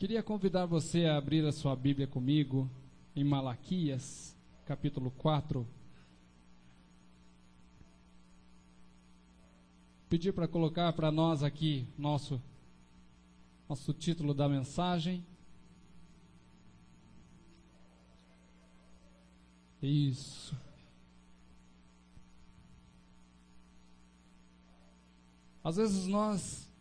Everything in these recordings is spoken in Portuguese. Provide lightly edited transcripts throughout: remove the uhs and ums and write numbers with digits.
Queria convidar você a abrir a sua Bíblia comigo em Malaquias, capítulo 4. Pedir para colocar para nós aqui nosso título da mensagem. Isso. Às vezes nós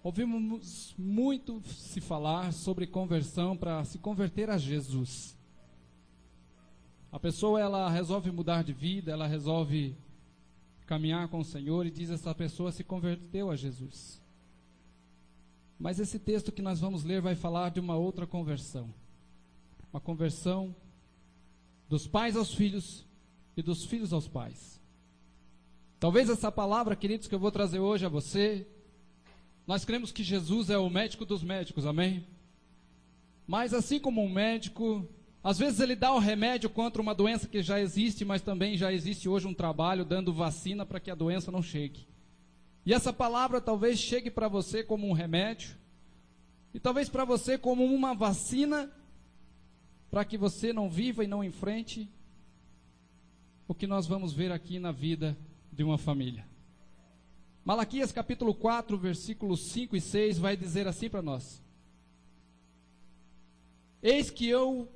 ouvimos muito se falar sobre conversão para se converter a Jesus. A pessoa, ela resolve mudar de vida, ela resolve caminhar com o Senhor e diz: essa pessoa se converteu a Jesus. Mas esse texto que nós vamos ler vai falar de uma outra conversão. Uma conversão dos pais aos filhos e dos filhos aos pais. Talvez essa palavra, queridos, que eu vou trazer hoje a você, nós cremos que Jesus é o médico dos médicos, amém? Mas assim como um médico, às vezes ele dá o remédio contra uma doença que já existe, mas também já existe hoje um trabalho dando vacina para que a doença não chegue. E essa palavra talvez chegue para você como um remédio, e talvez para você como uma vacina, para que você não viva e não enfrente o que nós vamos ver aqui na vida de uma família. Malaquias capítulo 4, versículos 5 e 6 vai dizer assim para nós: eis que eu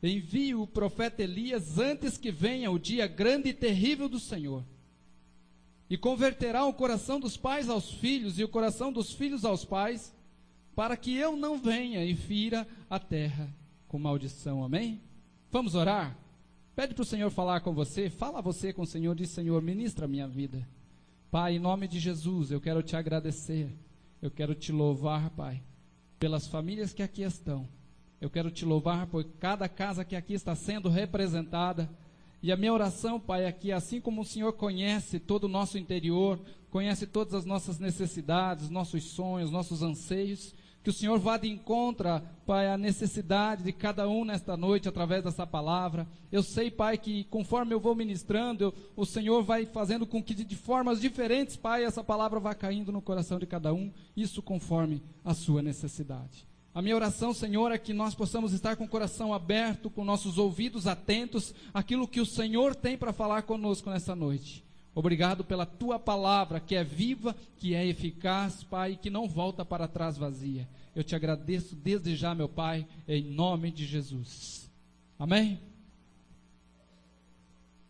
envio o profeta Elias antes que venha o dia grande e terrível do Senhor, e converterá o coração dos pais aos filhos e o coração dos filhos aos pais, para que eu não venha e fira a terra com maldição. Amém? Vamos orar? Pede para o Senhor falar com você. Fala você com o Senhor, diz: Senhor, ministra a minha vida. Pai, em nome de Jesus, eu quero te agradecer, eu quero te louvar, Pai, pelas famílias que aqui estão. Eu quero te louvar por cada casa que aqui está sendo representada. E a minha oração, Pai, é que assim como o Senhor conhece todo o nosso interior, conhece todas as nossas necessidades, nossos sonhos, nossos anseios, que o Senhor vá de encontro, Pai, à necessidade de cada um nesta noite, através dessa palavra. Eu sei, Pai, que conforme eu vou ministrando, o Senhor vai fazendo com que de formas diferentes, Pai, essa palavra vá caindo no coração de cada um, isso conforme a sua necessidade. A minha oração, Senhor, é que nós possamos estar com o coração aberto, com nossos ouvidos atentos, àquilo que o Senhor tem para falar conosco nessa noite. Obrigado pela tua palavra, que é viva, que é eficaz, Pai, e que não volta para trás vazia. Eu te agradeço desde já, meu Pai, em nome de Jesus. Amém?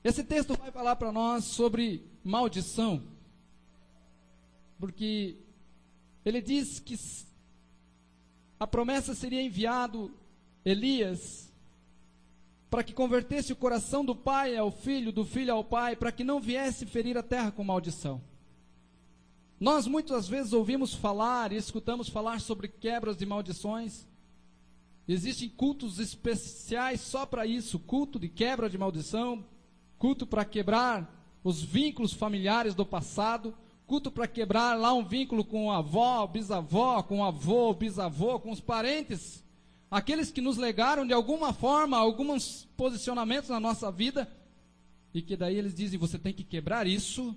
Esse texto vai falar para nós sobre maldição, porque ele diz que a promessa seria enviado Elias para que convertesse o coração do pai ao filho, do filho ao pai, para que não viesse ferir a terra com maldição. Nós muitas vezes ouvimos falar e escutamos falar sobre quebras de maldições. Existem cultos especiais só para isso, culto de quebra de maldição, culto para quebrar os vínculos familiares do passado, culto para quebrar lá um vínculo com a avó, bisavó, com o avô, bisavô, com os parentes, aqueles que nos legaram de alguma forma alguns posicionamentos na nossa vida, e que daí eles dizem: você tem que quebrar isso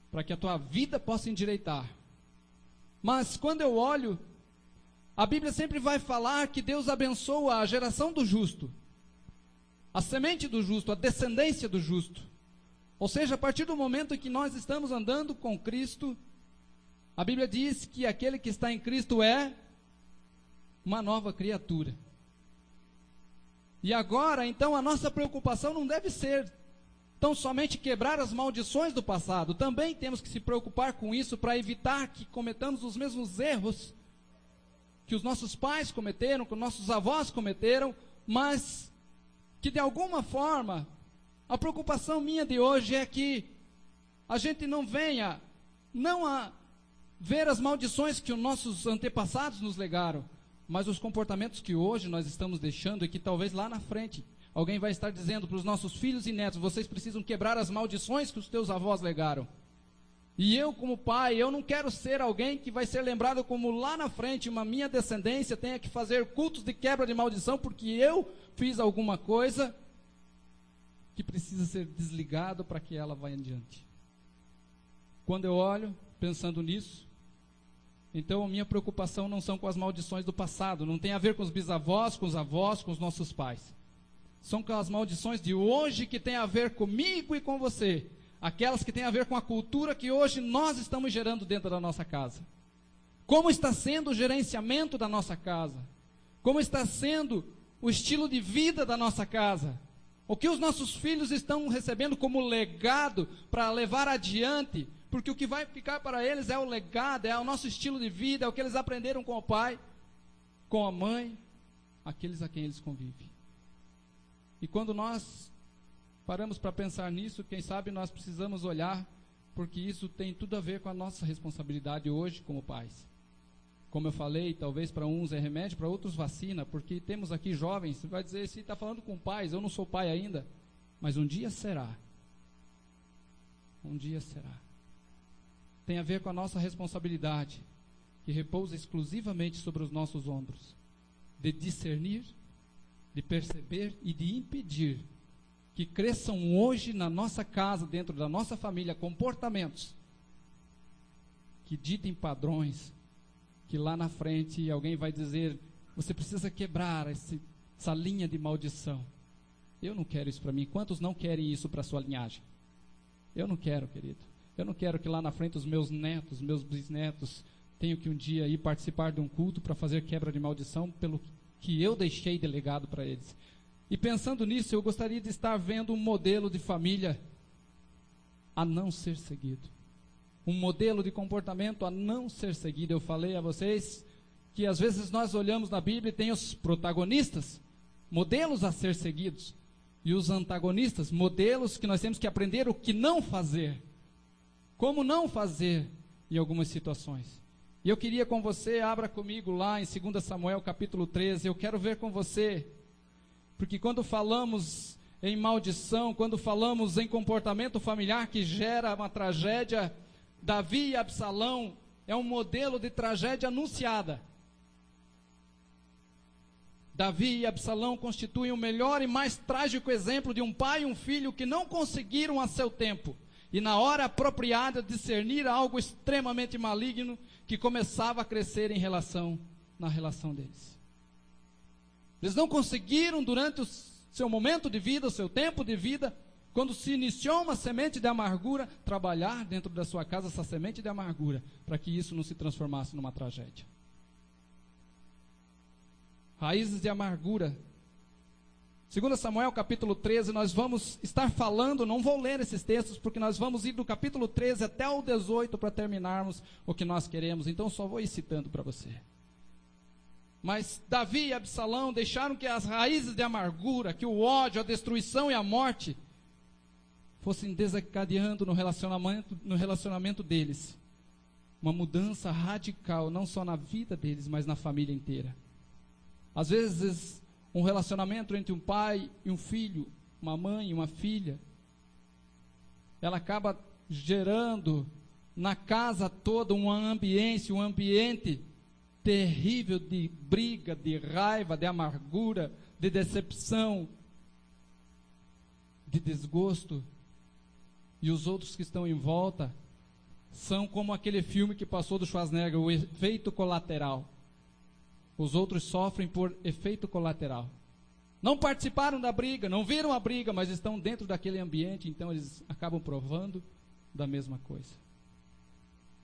para que a tua vida possa endireitar. Mas quando eu olho, a Bíblia sempre vai falar que Deus abençoa a geração do justo, a semente do justo, a descendência do justo. Ou seja, a partir do momento em que nós estamos andando com Cristo, a Bíblia diz que aquele que está em Cristo é uma nova criatura. E agora, então, a nossa preocupação não deve ser tão somente quebrar as maldições do passado. Também temos que se preocupar com isso para evitar que cometamos os mesmos erros que os nossos pais cometeram, que os nossos avós cometeram, mas que de alguma forma, a preocupação minha de hoje é que a gente não venha, não a ver as maldições que os nossos antepassados nos legaram, mas os comportamentos que hoje nós estamos deixando e que talvez lá na frente alguém vai estar dizendo para os nossos filhos e netos: vocês precisam quebrar as maldições que os teus avós legaram. E eu, como pai, eu não quero ser alguém que vai ser lembrado como lá na frente uma minha descendência tenha que fazer cultos de quebra de maldição porque eu fiz alguma coisa que precisa ser desligado para que ela vá adiante. Quando eu olho, pensando nisso, Então a minha preocupação não são com as maldições do passado, não tem a ver com os bisavós, com os avós, com os nossos pais. São com as maldições de hoje que tem a ver comigo e com você. Aquelas que têm a ver com a cultura que hoje nós estamos gerando dentro da nossa casa. Como está sendo o gerenciamento da nossa casa? Como está sendo o estilo de vida da nossa casa? O que os nossos filhos estão recebendo como legado para levar adiante? Porque o que vai ficar para eles é o legado, é o nosso estilo de vida, é o que eles aprenderam com o pai, com a mãe, aqueles a quem eles convivem. E quando nós paramos para pensar nisso, quem sabe nós precisamos olhar, porque isso tem tudo a ver com a nossa responsabilidade hoje como pais. Como eu falei, talvez para uns é remédio, para outros vacina, porque temos aqui jovens, você vai dizer, se está falando com pais, eu não sou pai ainda, mas um dia será. Um dia será. Tem a ver com a nossa responsabilidade, que repousa exclusivamente sobre os nossos ombros, de discernir, de perceber e de impedir que cresçam hoje na nossa casa, dentro da nossa família, comportamentos que ditem padrões, que lá na frente alguém vai dizer, você precisa quebrar essa linha de maldição. Eu não quero isso para mim. Quantos não querem isso para a sua linhagem? Eu não quero, querido. Eu não quero que lá na frente os meus netos, meus bisnetos, tenham que um dia ir participar de um culto para fazer quebra de maldição pelo que eu deixei de legado para eles. E pensando nisso, eu gostaria de estar vendo um modelo de família a não ser seguido. Um modelo de comportamento a não ser seguido. Eu falei a vocês que às vezes nós olhamos na Bíblia e tem os protagonistas, modelos a ser seguidos, e os antagonistas, modelos que nós temos que aprender o que não fazer, como não fazer em algumas situações. E eu queria com você, abra comigo lá em 2 Samuel capítulo 13, eu quero ver com você, porque quando falamos em maldição, quando falamos em comportamento familiar que gera uma tragédia, Davi e Absalão é um modelo de tragédia anunciada. Davi e Absalão constituem o melhor e mais trágico exemplo de um pai e um filho que não conseguiram a seu tempo, e na hora apropriada discernir algo extremamente maligno que começava a crescer na relação deles. Eles não conseguiram durante o seu momento de vida, o seu tempo de vida, quando se iniciou uma semente de amargura, trabalhar dentro da sua casa essa semente de amargura, para que isso não se transformasse numa tragédia. Raízes de amargura. 2 Samuel capítulo 13, nós vamos estar falando, não vou ler esses textos, porque nós vamos ir do capítulo 13 até o 18 para terminarmos o que nós queremos, então só vou ir citando para você. Mas Davi e Absalão deixaram que as raízes de amargura, que o ódio, a destruição e a morte fossem desencadeando no relacionamento deles uma mudança radical, não só na vida deles, mas na família inteira. Às vezes, um relacionamento entre um pai e um filho, uma mãe e uma filha, ela acaba gerando na casa toda um ambiente terrível de briga, de raiva, de amargura, de decepção, de desgosto. E os outros que estão em volta são como aquele filme que passou do Schwarzenegger, o efeito colateral. Os outros sofrem por efeito colateral. Não participaram da briga, não viram a briga, mas estão dentro daquele ambiente, então eles acabam provando da mesma coisa.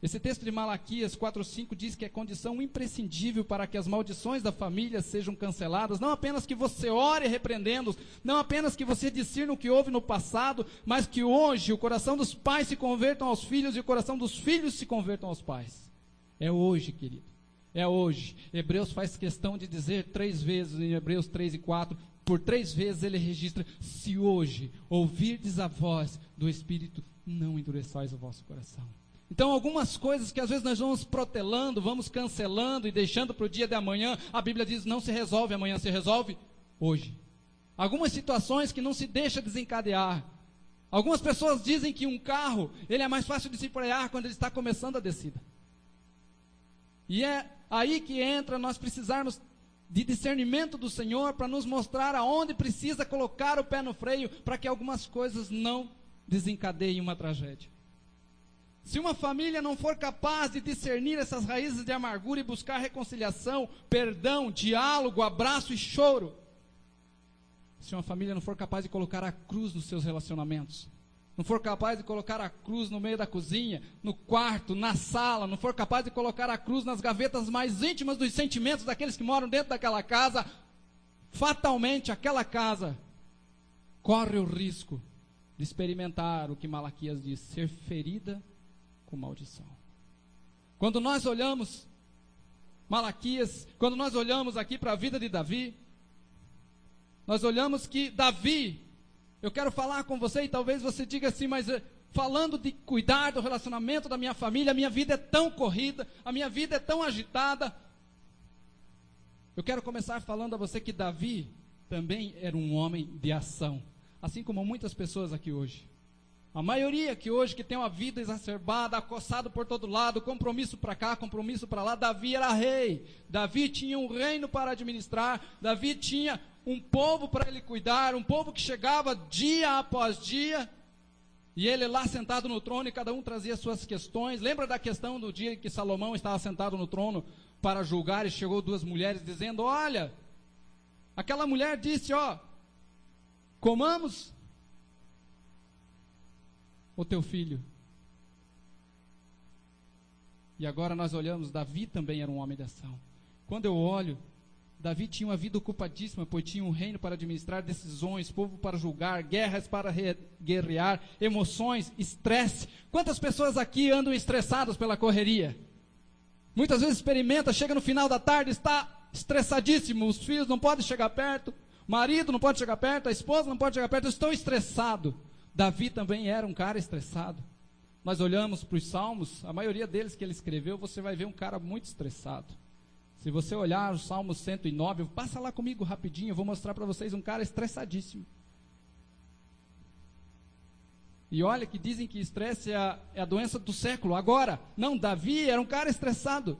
Esse texto de Malaquias 4:5 diz que é condição imprescindível para que as maldições da família sejam canceladas, não apenas que você ore repreendendo-os, não apenas que você discirna o que houve no passado, mas que hoje o coração dos pais se convertam aos filhos e o coração dos filhos se convertam aos pais. É hoje, querido, é hoje. Hebreus faz questão de dizer 3 vezes, em Hebreus 3 e 4, por 3 vezes ele registra, se hoje ouvirdes a voz do Espírito, não endureçais o vosso coração. Então algumas coisas que às vezes nós vamos protelando, vamos cancelando e deixando para o dia de amanhã, a Bíblia diz, não se resolve amanhã, se resolve hoje. Algumas situações que não se deixa desencadear. Algumas pessoas dizem que um carro, ele é mais fácil de se frear quando ele está começando a descida. E é aí que entra nós precisarmos de discernimento do Senhor para nos mostrar aonde precisa colocar o pé no freio para que algumas coisas não desencadeiem uma tragédia. Se uma família não for capaz de discernir essas raízes de amargura e buscar reconciliação, perdão, diálogo, abraço e choro, se uma família não for capaz de colocar a cruz nos seus relacionamentos, não for capaz de colocar a cruz no meio da cozinha, no quarto, na sala, não for capaz de colocar a cruz nas gavetas mais íntimas dos sentimentos daqueles que moram dentro daquela casa, fatalmente aquela casa corre o risco de experimentar o que Malaquias diz, ser ferida com maldição. Quando nós olhamos Malaquias, quando nós olhamos aqui para a vida de Davi, nós olhamos que Davi, eu quero falar com você e talvez você diga assim, mas falando de cuidar do relacionamento da minha família, a minha vida é tão corrida, a minha vida é tão agitada. Eu quero começar falando a você que Davi também era um homem de ação, assim como muitas pessoas aqui hoje. A maioria que hoje que tem uma vida exacerbada, acossado por todo lado, compromisso para cá, compromisso para lá. Davi era rei, Davi tinha um reino para administrar, Davi tinha um povo para ele cuidar, um povo que chegava dia após dia, e ele lá sentado no trono, e cada um trazia suas questões. Lembra da questão do dia que Salomão estava sentado no trono para julgar, e chegou duas mulheres dizendo, olha, aquela mulher disse, comamos o teu filho. E agora nós olhamos, Davi também era um homem de ação. Quando eu olho, Davi tinha uma vida ocupadíssima, pois tinha um reino para administrar, decisões, povo para julgar, guerras para guerrear, emoções, estresse. Quantas pessoas aqui andam estressadas pela correria? Muitas vezes experimenta, chega no final da tarde, está estressadíssimo, os filhos não podem chegar perto, o marido não pode chegar perto, a esposa não pode chegar perto, eu estou estressado. Davi também era um cara estressado. Nós olhamos para os salmos, a maioria deles que ele escreveu, você vai ver um cara muito estressado. Se você olhar o Salmo 109, passa lá comigo rapidinho, eu vou mostrar para vocês um cara estressadíssimo. E olha que dizem que estresse é a doença do século. Agora, não, Davi era um cara estressado.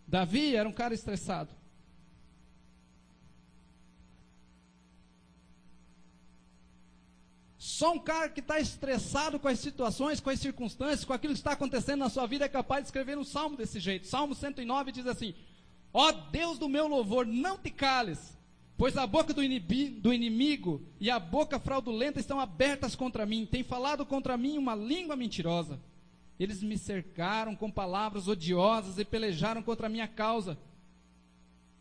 Davi era um cara estressado. Só um cara que está estressado com as situações, com as circunstâncias, com aquilo que está acontecendo na sua vida é capaz de escrever um salmo desse jeito. Salmo 109 diz assim, ó Deus do meu louvor, não te cales, pois a boca do inimigo e a boca fraudulenta estão abertas contra mim, tem falado contra mim uma língua mentirosa. Eles me cercaram com palavras odiosas e pelejaram contra a minha causa.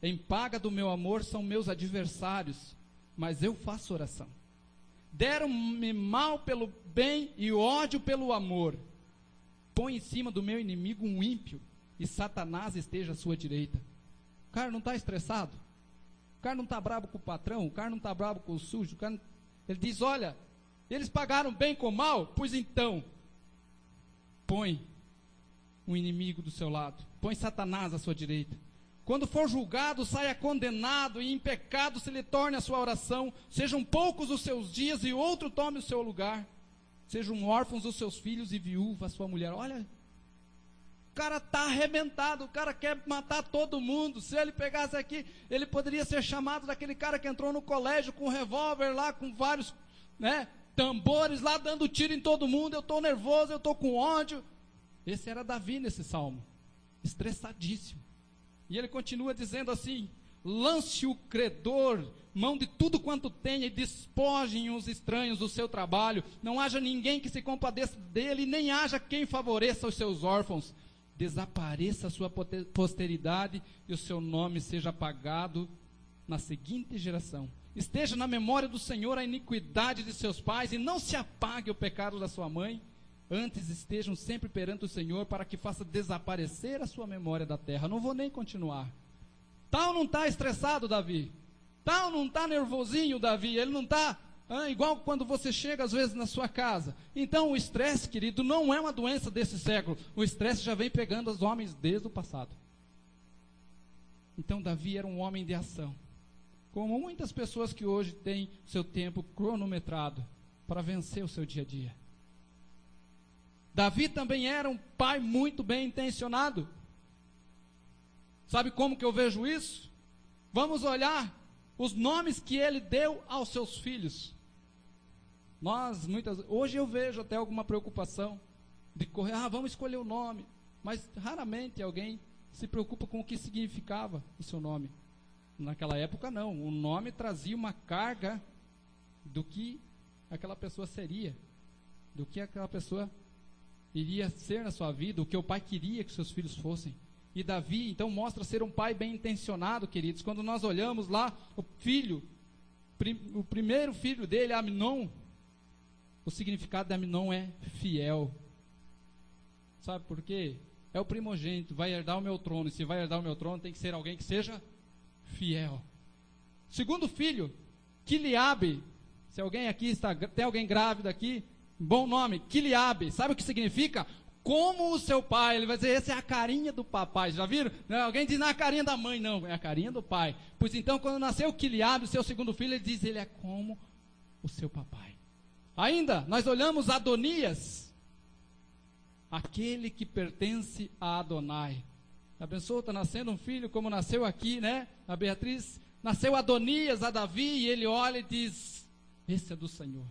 Em paga do meu amor são meus adversários, mas eu faço oração. Deram-me mal pelo bem e ódio pelo amor. Põe em cima do meu inimigo um ímpio, e Satanás esteja à sua direita. O cara não está estressado? O cara não está bravo com o patrão? O cara não está bravo com o sujo? Ele diz, olha, eles pagaram bem com mal? Pois então, põe um inimigo do seu lado. Põe Satanás à sua direita. Quando for julgado, saia condenado, e em pecado se lhe torne a sua oração. Sejam poucos os seus dias, e outro tome o seu lugar. Sejam órfãos os seus filhos, e viúva a sua mulher. Olha, o cara está arrebentado, o cara quer matar todo mundo. Se ele pegasse aqui, ele poderia ser chamado daquele cara que entrou no colégio com um revólver lá, com vários tambores lá, dando tiro em todo mundo. Eu estou nervoso, eu estou com ódio. Esse era Davi nesse salmo, estressadíssimo. E ele continua dizendo assim, lance o credor, mão de tudo quanto tenha, e despojem os estranhos do seu trabalho. Não haja ninguém que se compadeça dele, nem haja quem favoreça os seus órfãos. Desapareça a sua posteridade, e o seu nome seja apagado na seguinte geração. Esteja na memória do Senhor a iniquidade de seus pais, e não se apague o pecado da sua mãe. Antes estejam sempre perante o Senhor, para que faça desaparecer a sua memória da terra. Não vou nem continuar. Tal não está estressado, Davi? Tal não está nervosinho, Davi? Ele não está igual quando você chega às vezes na sua casa. Então o estresse, querido, não é uma doença desse século. O estresse já vem pegando os homens desde o passado. Então Davi era um homem de ação. Como muitas pessoas que hoje têm seu tempo cronometrado para vencer o seu dia a dia. Davi também era um pai muito bem intencionado. Sabe como que eu vejo isso? Vamos olhar os nomes que ele deu aos seus filhos. Hoje eu vejo até alguma preocupação de correr, vamos escolher o nome, mas raramente alguém se preocupa com o que significava o seu nome. Naquela época não, o nome trazia uma carga do que aquela pessoa seria, do que aquela pessoa iria ser na sua vida, o que o pai queria que seus filhos fossem. E Davi, então, mostra ser um pai bem intencionado, queridos. Quando nós olhamos lá, o primeiro filho dele, Amnon, o significado de Amnon é fiel. Sabe por quê? É o primogênito, vai herdar o meu trono, e se vai herdar o meu trono, tem que ser alguém que seja fiel. Segundo filho, Quiliabe. Se alguém aqui tem alguém grávido aqui, bom nome, Quiliabe. Sabe o que significa? Como o seu pai. Ele vai dizer, essa é a carinha do papai. Já viram? Não, alguém diz, não é a carinha da mãe, não, é a carinha do pai. Pois então, quando nasceu Quiliabe, o seu segundo filho, ele diz, ele é como o seu papai. Ainda, nós olhamos Adonias, aquele que pertence a Adonai. Abençoa, está nascendo um filho, como nasceu aqui, né? A Beatriz, nasceu Adonias a Davi, e ele olha e diz, esse é do Senhor,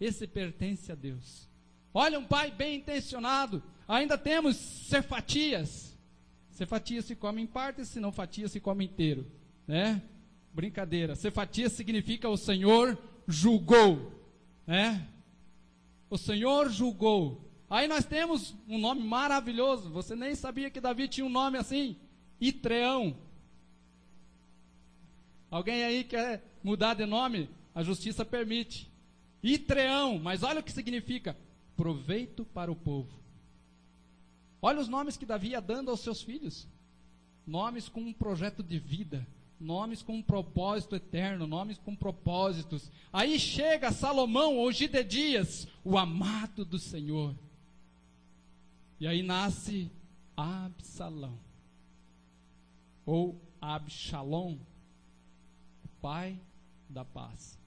esse pertence a Deus. Olha, um pai bem intencionado. Ainda temos Cefatias. Cefatias se come em partes, se não fatia se come inteiro, né? Brincadeira. Cefatias significa o Senhor julgou, né? O Senhor julgou. Aí nós temos um nome maravilhoso. Você nem sabia que Davi tinha um nome assim, Itreão. Alguém aí quer mudar de nome? A justiça permite. Itreão, mas olha o que significa: proveito para o povo. Olha os nomes que Davi ia dando aos seus filhos. Nomes com um projeto de vida, nomes com um propósito eterno, nomes com propósitos. Aí chega Salomão, ou Gidedias, o amado do Senhor. E aí nasce Absalão, ou Absalom, o pai da paz.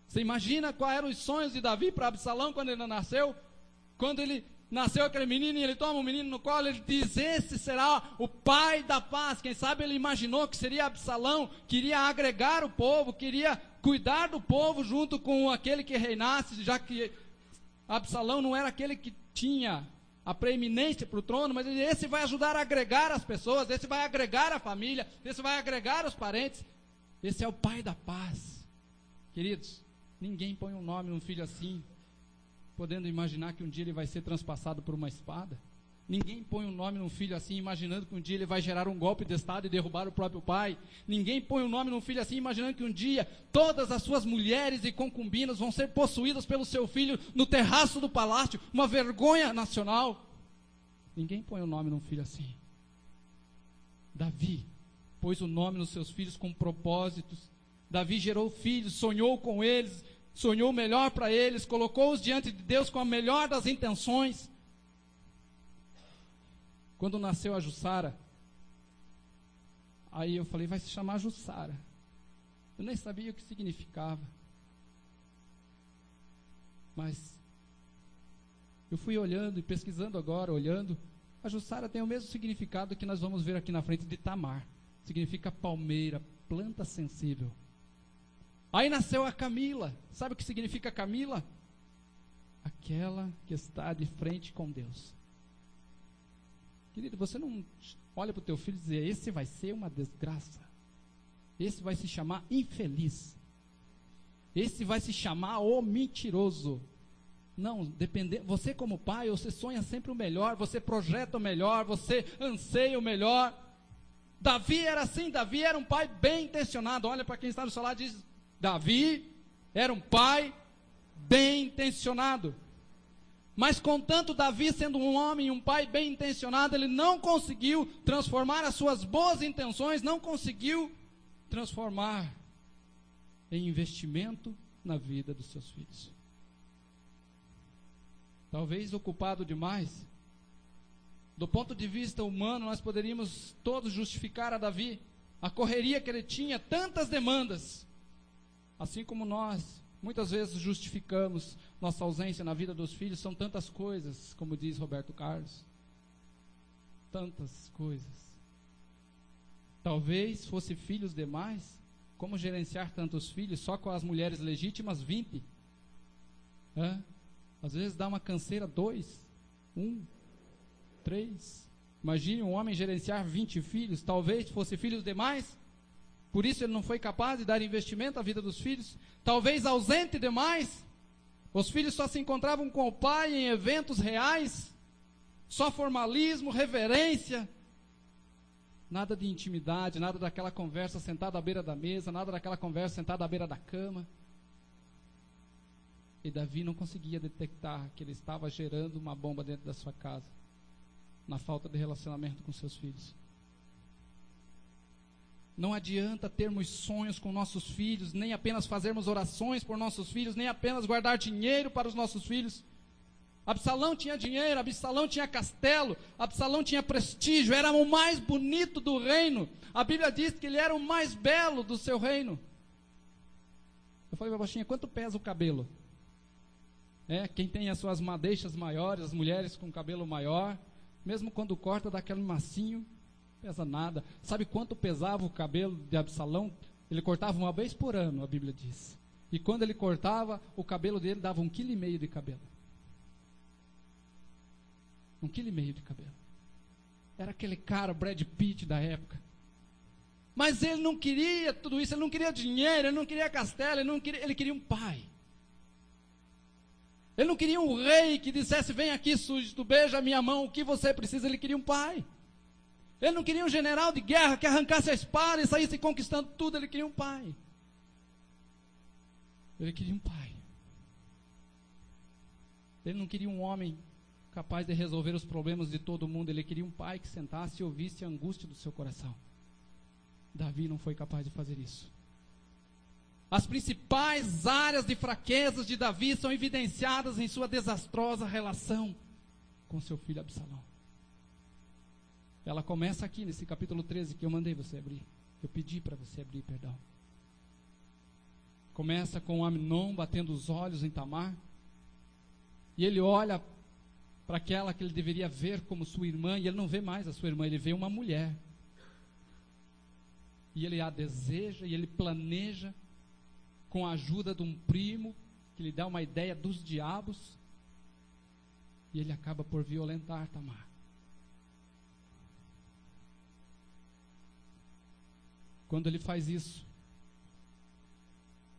Você imagina quais eram os sonhos de Davi para Absalão quando ele nasceu? Quando ele nasceu aquele menino e ele toma o menino no colo, ele diz, esse será o pai da paz. Quem sabe ele imaginou que seria Absalão, queria agregar o povo, queria cuidar do povo junto com aquele que reinasse, já que Absalão não era aquele que tinha a preeminência para o trono, mas esse vai ajudar a agregar as pessoas, esse vai agregar a família, esse vai agregar os parentes. Esse é o pai da paz. Queridos, ninguém põe um nome num filho assim, podendo imaginar que um dia ele vai ser transpassado por uma espada. Ninguém põe um nome num filho assim, imaginando que um dia ele vai gerar um golpe de estado e derrubar o próprio pai. Ninguém põe um nome num filho assim, imaginando que um dia todas as suas mulheres e concubinas vão ser possuídas pelo seu filho no terraço do palácio, uma vergonha nacional. Ninguém põe um nome num filho assim. Davi pôs o nome nos seus filhos com propósitos. Davi gerou filhos, sonhou com eles, sonhou o melhor para eles, colocou-os diante de Deus com a melhor das intenções. Quando nasceu a Jussara, aí eu falei, vai se chamar Jussara. Eu nem sabia o que significava. Mas eu fui olhando e pesquisando agora, olhando. A Jussara tem o mesmo significado que nós vamos ver aqui na frente de Tamar. Significa palmeira, planta sensível. Aí nasceu a Camila. Sabe o que significa Camila? Aquela que está de frente com Deus. Querido, você não olha para o teu filho e diz, esse vai ser uma desgraça. Esse vai se chamar infeliz. Esse vai se chamar o mentiroso. Não, você como pai, você sonha sempre o melhor, você projeta o melhor, você anseia o melhor. Davi era assim, Davi era um pai bem intencionado. Olha para quem está no seu lado e diz, Davi era um pai bem intencionado. Mas contanto Davi sendo um homem, um pai bem intencionado, ele não conseguiu transformar as suas boas intenções, não conseguiu transformar em investimento na vida dos seus filhos. Talvez ocupado demais. Do ponto de vista humano, nós poderíamos todos justificar a Davi, a correria que ele tinha, tantas demandas. Assim como nós, muitas vezes justificamos nossa ausência na vida dos filhos, são tantas coisas, como diz Roberto Carlos. Tantas coisas. Talvez fosse filhos demais, como gerenciar tantos filhos, só com as mulheres legítimas, 20. Às vezes dá uma canseira, 2, 1, 3. Imagine um homem gerenciar 20 filhos, talvez fosse filhos demais, por isso ele não foi capaz de dar investimento à vida dos filhos, talvez ausente demais, os filhos só se encontravam com o pai em eventos reais, só formalismo, reverência, nada de intimidade, nada daquela conversa sentada à beira da mesa, nada daquela conversa sentada à beira da cama. E Davi não conseguia detectar que ele estava gerando uma bomba dentro da sua casa, na falta de relacionamento com seus filhos. Não adianta termos sonhos com nossos filhos, nem apenas fazermos orações por nossos filhos, nem apenas guardar dinheiro para os nossos filhos. Absalão tinha dinheiro, Absalão tinha castelo, Absalão tinha prestígio, era o mais bonito do reino. A Bíblia diz que ele era o mais belo do seu reino. Eu falei para a baixinha, quanto pesa o cabelo? Quem tem as suas madeixas maiores, as mulheres com cabelo maior, mesmo quando corta dá aquele massinho, pesa nada. Sabe quanto pesava o cabelo de Absalão? Ele cortava uma vez por ano, a Bíblia diz. E quando ele cortava, o cabelo dele dava 1,5 kg de cabelo. 1,5 kg de cabelo. Era aquele cara, Brad Pitt da época. Mas ele não queria tudo isso, ele não queria dinheiro, ele não queria castelo, ele queria um pai. Ele não queria um rei que dissesse, vem aqui súdito, beija a minha mão, o que você precisa. Ele queria um pai. Ele não queria um general de guerra que arrancasse a espada e saísse conquistando tudo. Ele queria um pai. Ele queria um pai. Ele não queria um homem capaz de resolver os problemas de todo mundo. Ele queria um pai que sentasse e ouvisse a angústia do seu coração. Davi não foi capaz de fazer isso. As principais áreas de fraquezas de Davi são evidenciadas em sua desastrosa relação com seu filho Absalão. Ela começa aqui nesse capítulo 13 que eu mandei você abrir. Eu pedi para você abrir, perdão. Começa com Amnon batendo os olhos em Tamar. E ele olha para aquela que ele deveria ver como sua irmã, e ele não vê mais a sua irmã, ele vê uma mulher. E ele a deseja, e ele planeja, com a ajuda de um primo, que lhe dá uma ideia dos diabos, e ele acaba por violentar Tamar. Quando ele faz isso,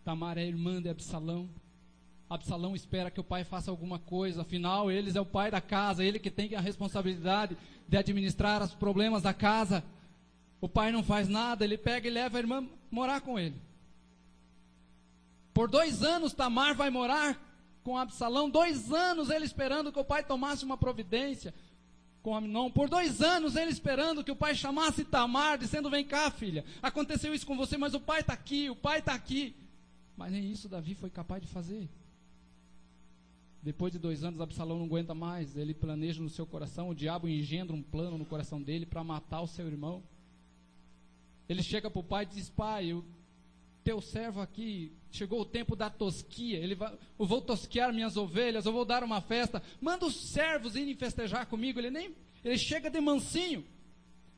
Tamar é irmã de Absalão. Absalão espera que o pai faça alguma coisa, afinal, ele é o pai da casa, ele que tem a responsabilidade de administrar os problemas da casa. O pai não faz nada, ele pega e leva a irmã morar com ele. Por 2 anos Tamar vai morar com Absalão, 2 anos ele esperando que o pai tomasse uma providência com Amnon, por 2 anos ele esperando que o pai chamasse Tamar, dizendo, vem cá filha, aconteceu isso com você, mas o pai está aqui, o pai está aqui. Mas nem isso Davi foi capaz de fazer. Depois de 2 anos Absalão não aguenta mais, ele planeja no seu coração, o diabo engendra um plano no coração dele para matar o seu irmão. Ele chega para o pai e diz, pai, o teu servo aqui, chegou o tempo da tosquia, eu vou tosquear minhas ovelhas, eu vou dar uma festa, manda os servos irem festejar comigo. Ele chega de mansinho,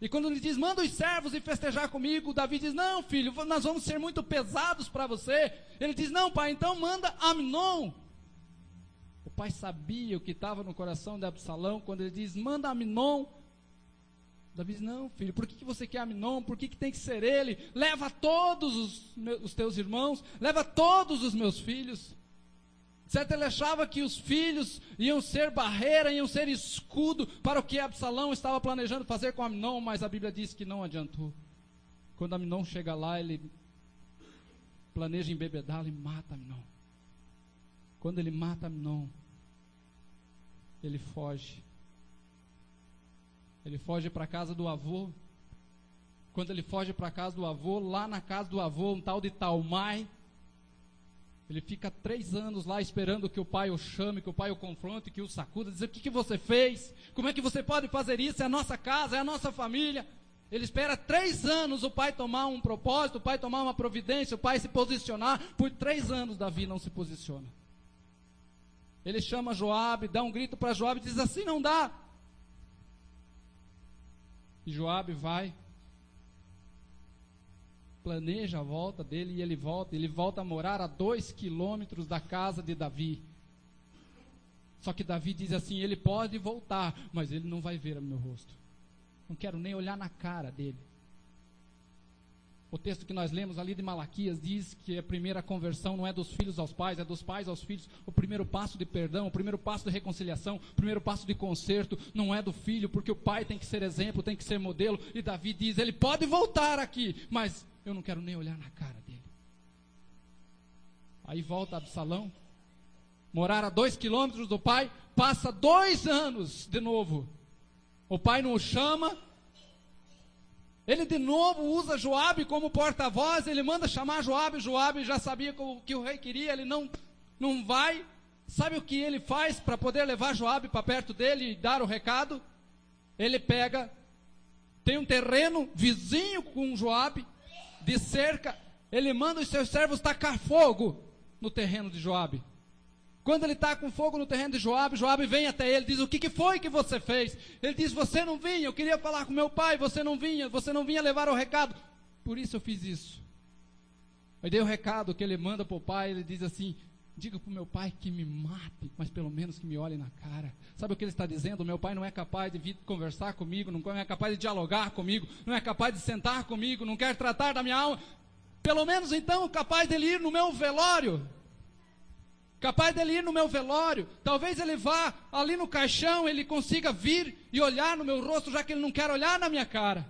e quando ele diz, manda os servos ir festejar comigo, Davi diz, não filho, nós vamos ser muito pesados para você. Ele diz, não pai, então manda Amnon. O pai sabia o que estava no coração de Absalão, quando ele diz, manda Amnon. Davi diz, não filho, por que você quer Amnon? Por que tem que ser ele? Leva todos os teus irmãos, leva todos os meus filhos. Certo, ele achava que os filhos iam ser barreira, iam ser escudo para o que Absalão estava planejando fazer com Amnon, mas a Bíblia diz que não adiantou. Quando Amnon chega lá, ele planeja embebedá-lo e mata Amnon. Quando ele mata Amnon, ele foge. Ele foge para a casa do avô. Quando ele foge para a casa do avô, lá na casa do avô, um tal de Talmai, ele fica 3 anos lá esperando que o pai o chame, que o pai o confronte, que o sacuda, dizer, o que você fez? Como é que você pode fazer isso? É a nossa casa, é a nossa família. Ele espera 3 anos o pai tomar um propósito, o pai tomar uma providência, o pai se posicionar. Por 3 anos Davi não se posiciona. Ele chama Joabe, dá um grito para Joabe e diz, assim não dá. E Joabe vai, planeja a volta dele e ele volta a morar a 2 quilômetros da casa de Davi. Só que Davi diz assim, ele pode voltar, mas ele não vai ver o meu rosto. Não quero nem olhar na cara dele. O texto que nós lemos ali de Malaquias diz que a primeira conversão não é dos filhos aos pais, é dos pais aos filhos. O primeiro passo de perdão, o primeiro passo de reconciliação, o primeiro passo de conserto não é do filho, porque o pai tem que ser exemplo, tem que ser modelo. E Davi diz, ele pode voltar aqui, mas eu não quero nem olhar na cara dele. Aí volta Absalão, morar a 2 quilômetros do pai, passa 2 anos de novo. O pai não o chama. Ele de novo usa Joabe como porta-voz, ele manda chamar Joabe já sabia o que o rei queria, ele não vai. Sabe o que ele faz para poder levar Joabe para perto dele e dar o recado? Ele pega, tem um terreno vizinho com Joabe, de cerca, ele manda os seus servos tacar fogo no terreno de Joabe. Quando ele está com fogo no terreno de Joabe, Joabe vem até ele, diz, o que foi que você fez? Ele diz, você não vinha, eu queria falar com meu pai, você não vinha levar o recado, por isso eu fiz isso. Aí dei o recado que ele manda para o pai, ele diz assim, diga para o meu pai que me mate, mas pelo menos que me olhe na cara. Sabe o que ele está dizendo? Meu pai não é capaz de vir conversar comigo, não é capaz de dialogar comigo, não é capaz de sentar comigo, não quer tratar da minha alma, pelo menos então capaz dele ir no meu velório. Capaz dele ir no meu velório, talvez ele vá ali no caixão, ele consiga vir e olhar no meu rosto, já que ele não quer olhar na minha cara.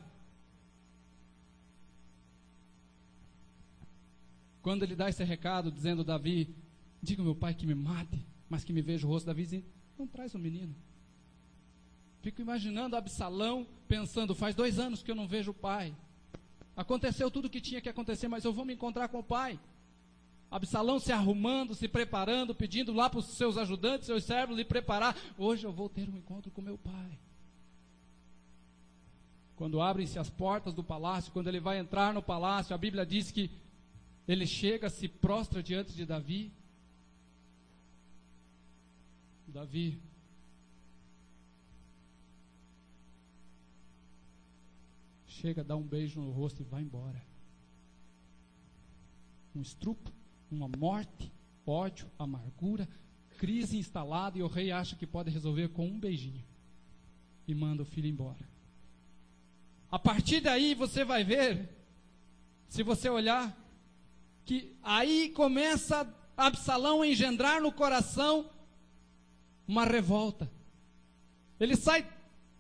Quando ele dá esse recado, dizendo, Davi, diga ao meu pai que me mate, mas que me veja o rosto, Davi diz, não traz o menino. Fico imaginando Absalão, pensando, faz 2 anos que eu não vejo o pai. Aconteceu tudo o que tinha que acontecer, mas eu vou me encontrar com o pai. Absalão se arrumando, se preparando, pedindo lá para os seus ajudantes, seus servos, lhe preparar. Hoje eu vou ter um encontro com meu pai. Quando abrem-se as portas do palácio, quando ele vai entrar no palácio, a Bíblia diz que ele chega, se prostra diante de Davi. Davi chega, dá um beijo no rosto e vai embora. Um estrupo, uma morte, ódio, amargura, crise instalada, e o rei acha que pode resolver com um beijinho e manda o filho embora. A partir daí você vai ver, se você olhar, que aí começa Absalão a engendrar no coração uma revolta. Ele sai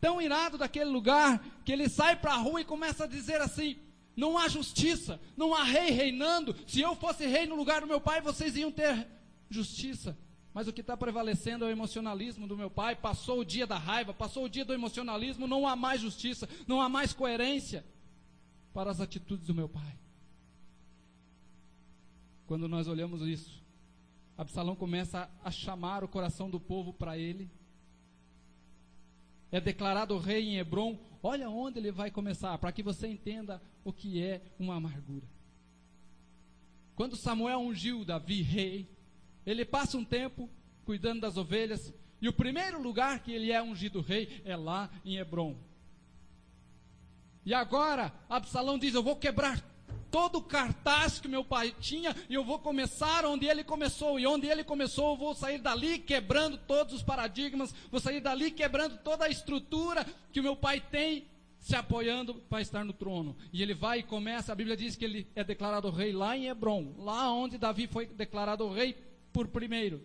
tão irado daquele lugar que ele sai para a rua e começa a dizer assim, não há justiça, não há rei reinando. Se eu fosse rei no lugar do meu pai, vocês iam ter justiça. Mas o que está prevalecendo é o emocionalismo do meu pai. Passou o dia da raiva, passou o dia do emocionalismo, não há mais justiça, não há mais coerência para as atitudes do meu pai. Quando nós olhamos isso, Absalão começa a chamar o coração do povo para ele. É declarado rei em Hebrom. Olha onde ele vai começar, para que você entenda o que é uma amargura. Quando Samuel ungiu Davi rei, ele passa um tempo cuidando das ovelhas, e o primeiro lugar que ele é ungido rei é lá em Hebrom. E agora Absalão diz, eu vou quebrar todo o cartaz que meu pai tinha, e eu vou começar onde ele começou, e onde ele começou eu vou sair dali quebrando todos os paradigmas, vou sair dali quebrando toda a estrutura que o meu pai tem, se apoiando para estar no trono. E ele vai e começa, a Bíblia diz que ele é declarado rei lá em Hebrom, lá onde Davi foi declarado rei por primeiro.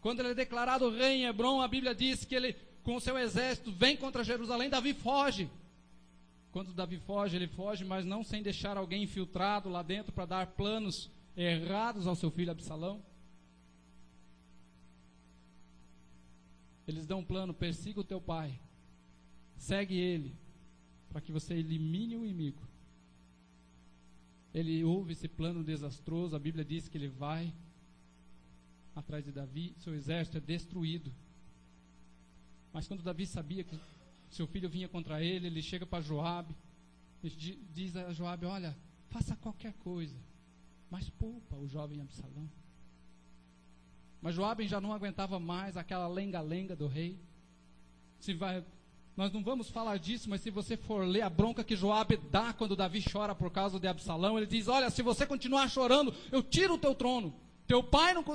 Quando ele é declarado rei em Hebrom, a Bíblia diz que ele, com o seu exército, vem contra Jerusalém. Davi foge. Quando Davi foge, ele foge, mas não sem deixar alguém infiltrado lá dentro para dar planos errados ao seu filho Absalão. Eles dão um plano, persiga o teu pai, segue ele, para que você elimine o inimigo. Ele ouve esse plano desastroso, a Bíblia diz que ele vai atrás de Davi, seu exército é destruído. Mas quando Davi sabia que seu filho vinha contra ele, ele chega para Joabe, e diz a Joabe, olha, faça qualquer coisa, mas poupa o jovem Absalão. Mas Joabe já não aguentava mais aquela lenga-lenga do rei. Nós não vamos falar disso, mas se você for ler a bronca que Joabe dá quando Davi chora por causa de Absalão, ele diz, olha, se você continuar chorando, eu tiro o teu trono.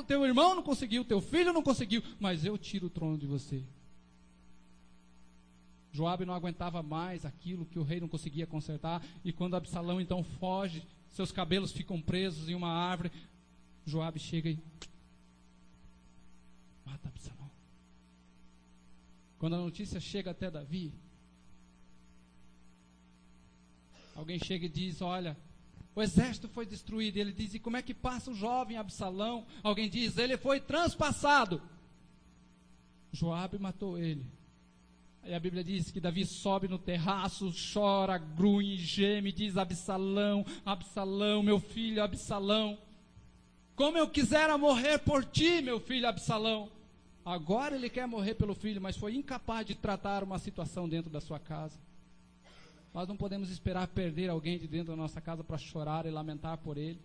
Teu irmão não conseguiu, teu filho não conseguiu, mas eu tiro o trono de você. Joabe não aguentava mais aquilo que o rei não conseguia consertar, e quando Absalão então foge, seus cabelos ficam presos em uma árvore, Joabe chega e mata Absalão. Quando a notícia chega até Davi, alguém chega e diz: olha, o exército foi destruído. Ele diz: e como é que passa o jovem Absalão? Alguém diz: ele foi transpassado. Joabe matou ele. Aí a Bíblia diz que Davi sobe no terraço, chora, grunhe, geme, diz: Absalão, Absalão, meu filho Absalão, como eu quisera morrer por ti, meu filho Absalão. Agora ele quer morrer pelo filho, mas foi incapaz de tratar uma situação dentro da sua casa. Nós não podemos esperar perder alguém de dentro da nossa casa para chorar e lamentar por ele.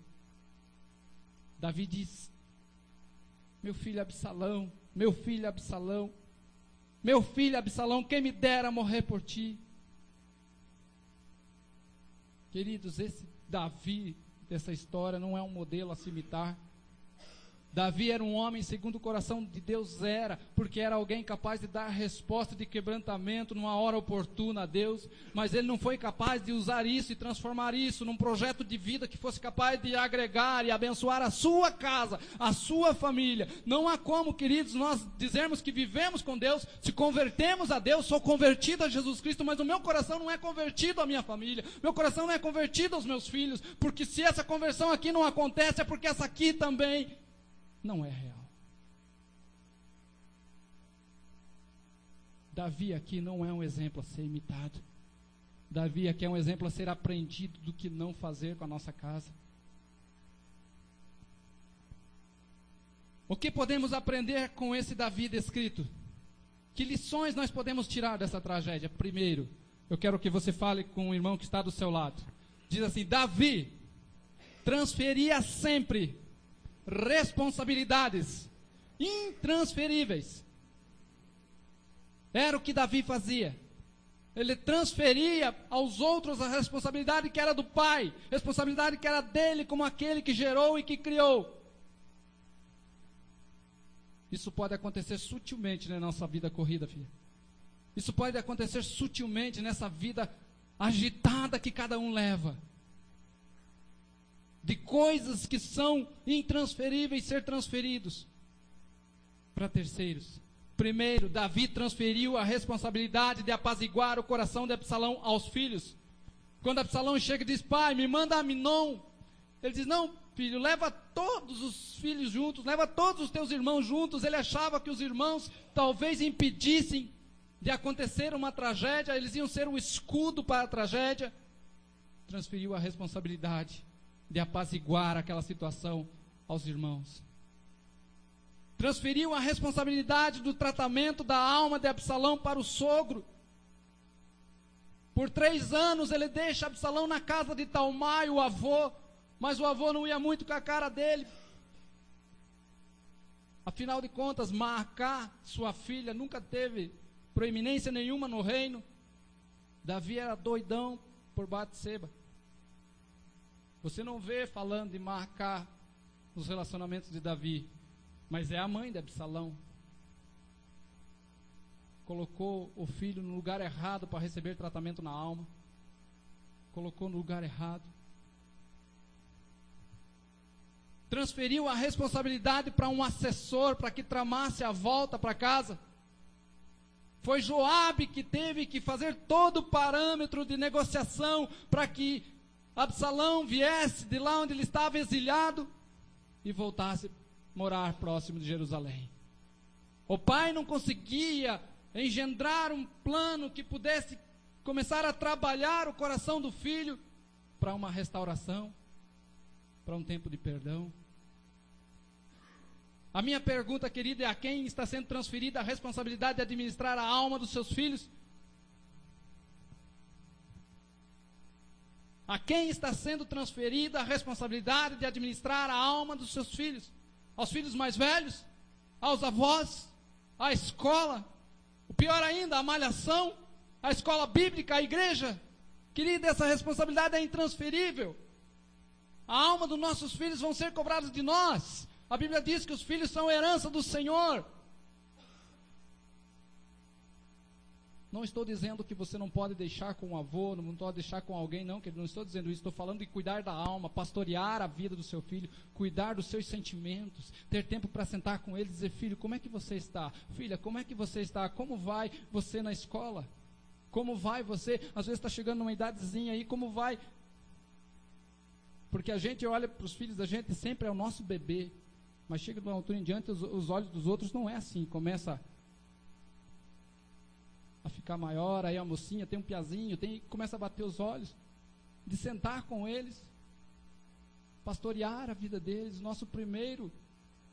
Davi diz: meu filho Absalão, meu filho Absalão, meu filho Absalão, quem me dera morrer por ti. Queridos, esse Davi dessa história não é um modelo a se imitar. Davi era um homem segundo o coração de Deus, porque era alguém capaz de dar resposta de quebrantamento numa hora oportuna a Deus, mas ele não foi capaz de usar isso e transformar isso num projeto de vida que fosse capaz de agregar e abençoar a sua casa, a sua família. Não há como, queridos, nós dizermos que vivemos com Deus, se convertemos a Deus, sou convertido a Jesus Cristo, mas o meu coração não é convertido à minha família, meu coração não é convertido aos meus filhos, porque se essa conversão aqui não acontece, é porque essa aqui também não é real. Davi aqui não é um exemplo a ser imitado. Davi aqui é um exemplo a ser aprendido do que não fazer com a nossa casa. O que podemos aprender com esse Davi descrito? Que lições nós podemos tirar dessa tragédia? Primeiro, eu quero que você fale com o irmão que está do seu lado. Diz assim: Davi transferia sempre responsabilidades intransferíveis. Era o que Davi fazia. Ele transferia aos outros a responsabilidade que era do pai, responsabilidade que era dele como aquele que gerou e que criou. Isso pode acontecer sutilmente na nossa vida corrida, filha. Isso pode acontecer sutilmente nessa vida agitada que cada um leva. De coisas que são intransferíveis ser transferidos para terceiros. Primeiro, Davi transferiu a responsabilidade de apaziguar o coração de Absalão aos filhos. Quando Absalão chega e diz: pai, me manda Aminon, ele diz: não, filho, leva todos os filhos juntos, leva todos os teus irmãos juntos. Ele achava que os irmãos talvez impedissem de acontecer uma tragédia, eles iam ser um escudo para a tragédia. Transferiu a responsabilidade de apaziguar aquela situação aos irmãos. Transferiu a responsabilidade do tratamento da alma de Absalão para o sogro. Por 3 anos ele deixa Absalão na casa de Talmai, o avô, mas o avô não ia muito com a cara dele. Afinal de contas, Maacá, sua filha, nunca teve proeminência nenhuma no reino. Davi era doidão por Batseba. Você não vê falando de Maacá nos relacionamentos de Davi, mas é a mãe de Absalão. Colocou o filho no lugar errado para receber tratamento na alma. Colocou no lugar errado. Transferiu a responsabilidade para um assessor, para que tramasse a volta para casa. Foi Joabe que teve que fazer todo o parâmetro de negociação para que Absalão viesse de lá onde ele estava exilhado e voltasse a morar próximo de Jerusalém. O pai não conseguia engendrar um plano que pudesse começar a trabalhar o coração do filho para uma restauração, para um tempo de perdão. A minha pergunta, querida, é: a quem está sendo transferida a responsabilidade de administrar a alma dos seus filhos? A quem está sendo transferida a responsabilidade de administrar a alma dos seus filhos? Aos filhos mais velhos? Aos avós? À escola? O pior ainda, a malhação? A escola bíblica? A igreja? Querida, essa responsabilidade é intransferível. A alma dos nossos filhos vão ser cobrados de nós. A Bíblia diz que os filhos são herança do Senhor. Não estou dizendo que você não pode deixar com o avô, não pode deixar com alguém, não, que não estou dizendo isso. Estou falando de cuidar da alma, pastorear a vida do seu filho, cuidar dos seus sentimentos, ter tempo para sentar com ele e dizer: filho, como é que você está? Filha, como é que você está? Como vai você na escola? Como vai você? Às vezes está chegando numa idadezinha aí, como vai? Porque a gente olha para os filhos da gente, sempre é o nosso bebê, mas chega de uma altura em diante, os olhos dos outros não é assim, começa a ficar maior, aí a mocinha tem um piazinho, começa a bater os olhos, de sentar com eles, pastorear a vida deles. Nosso primeiro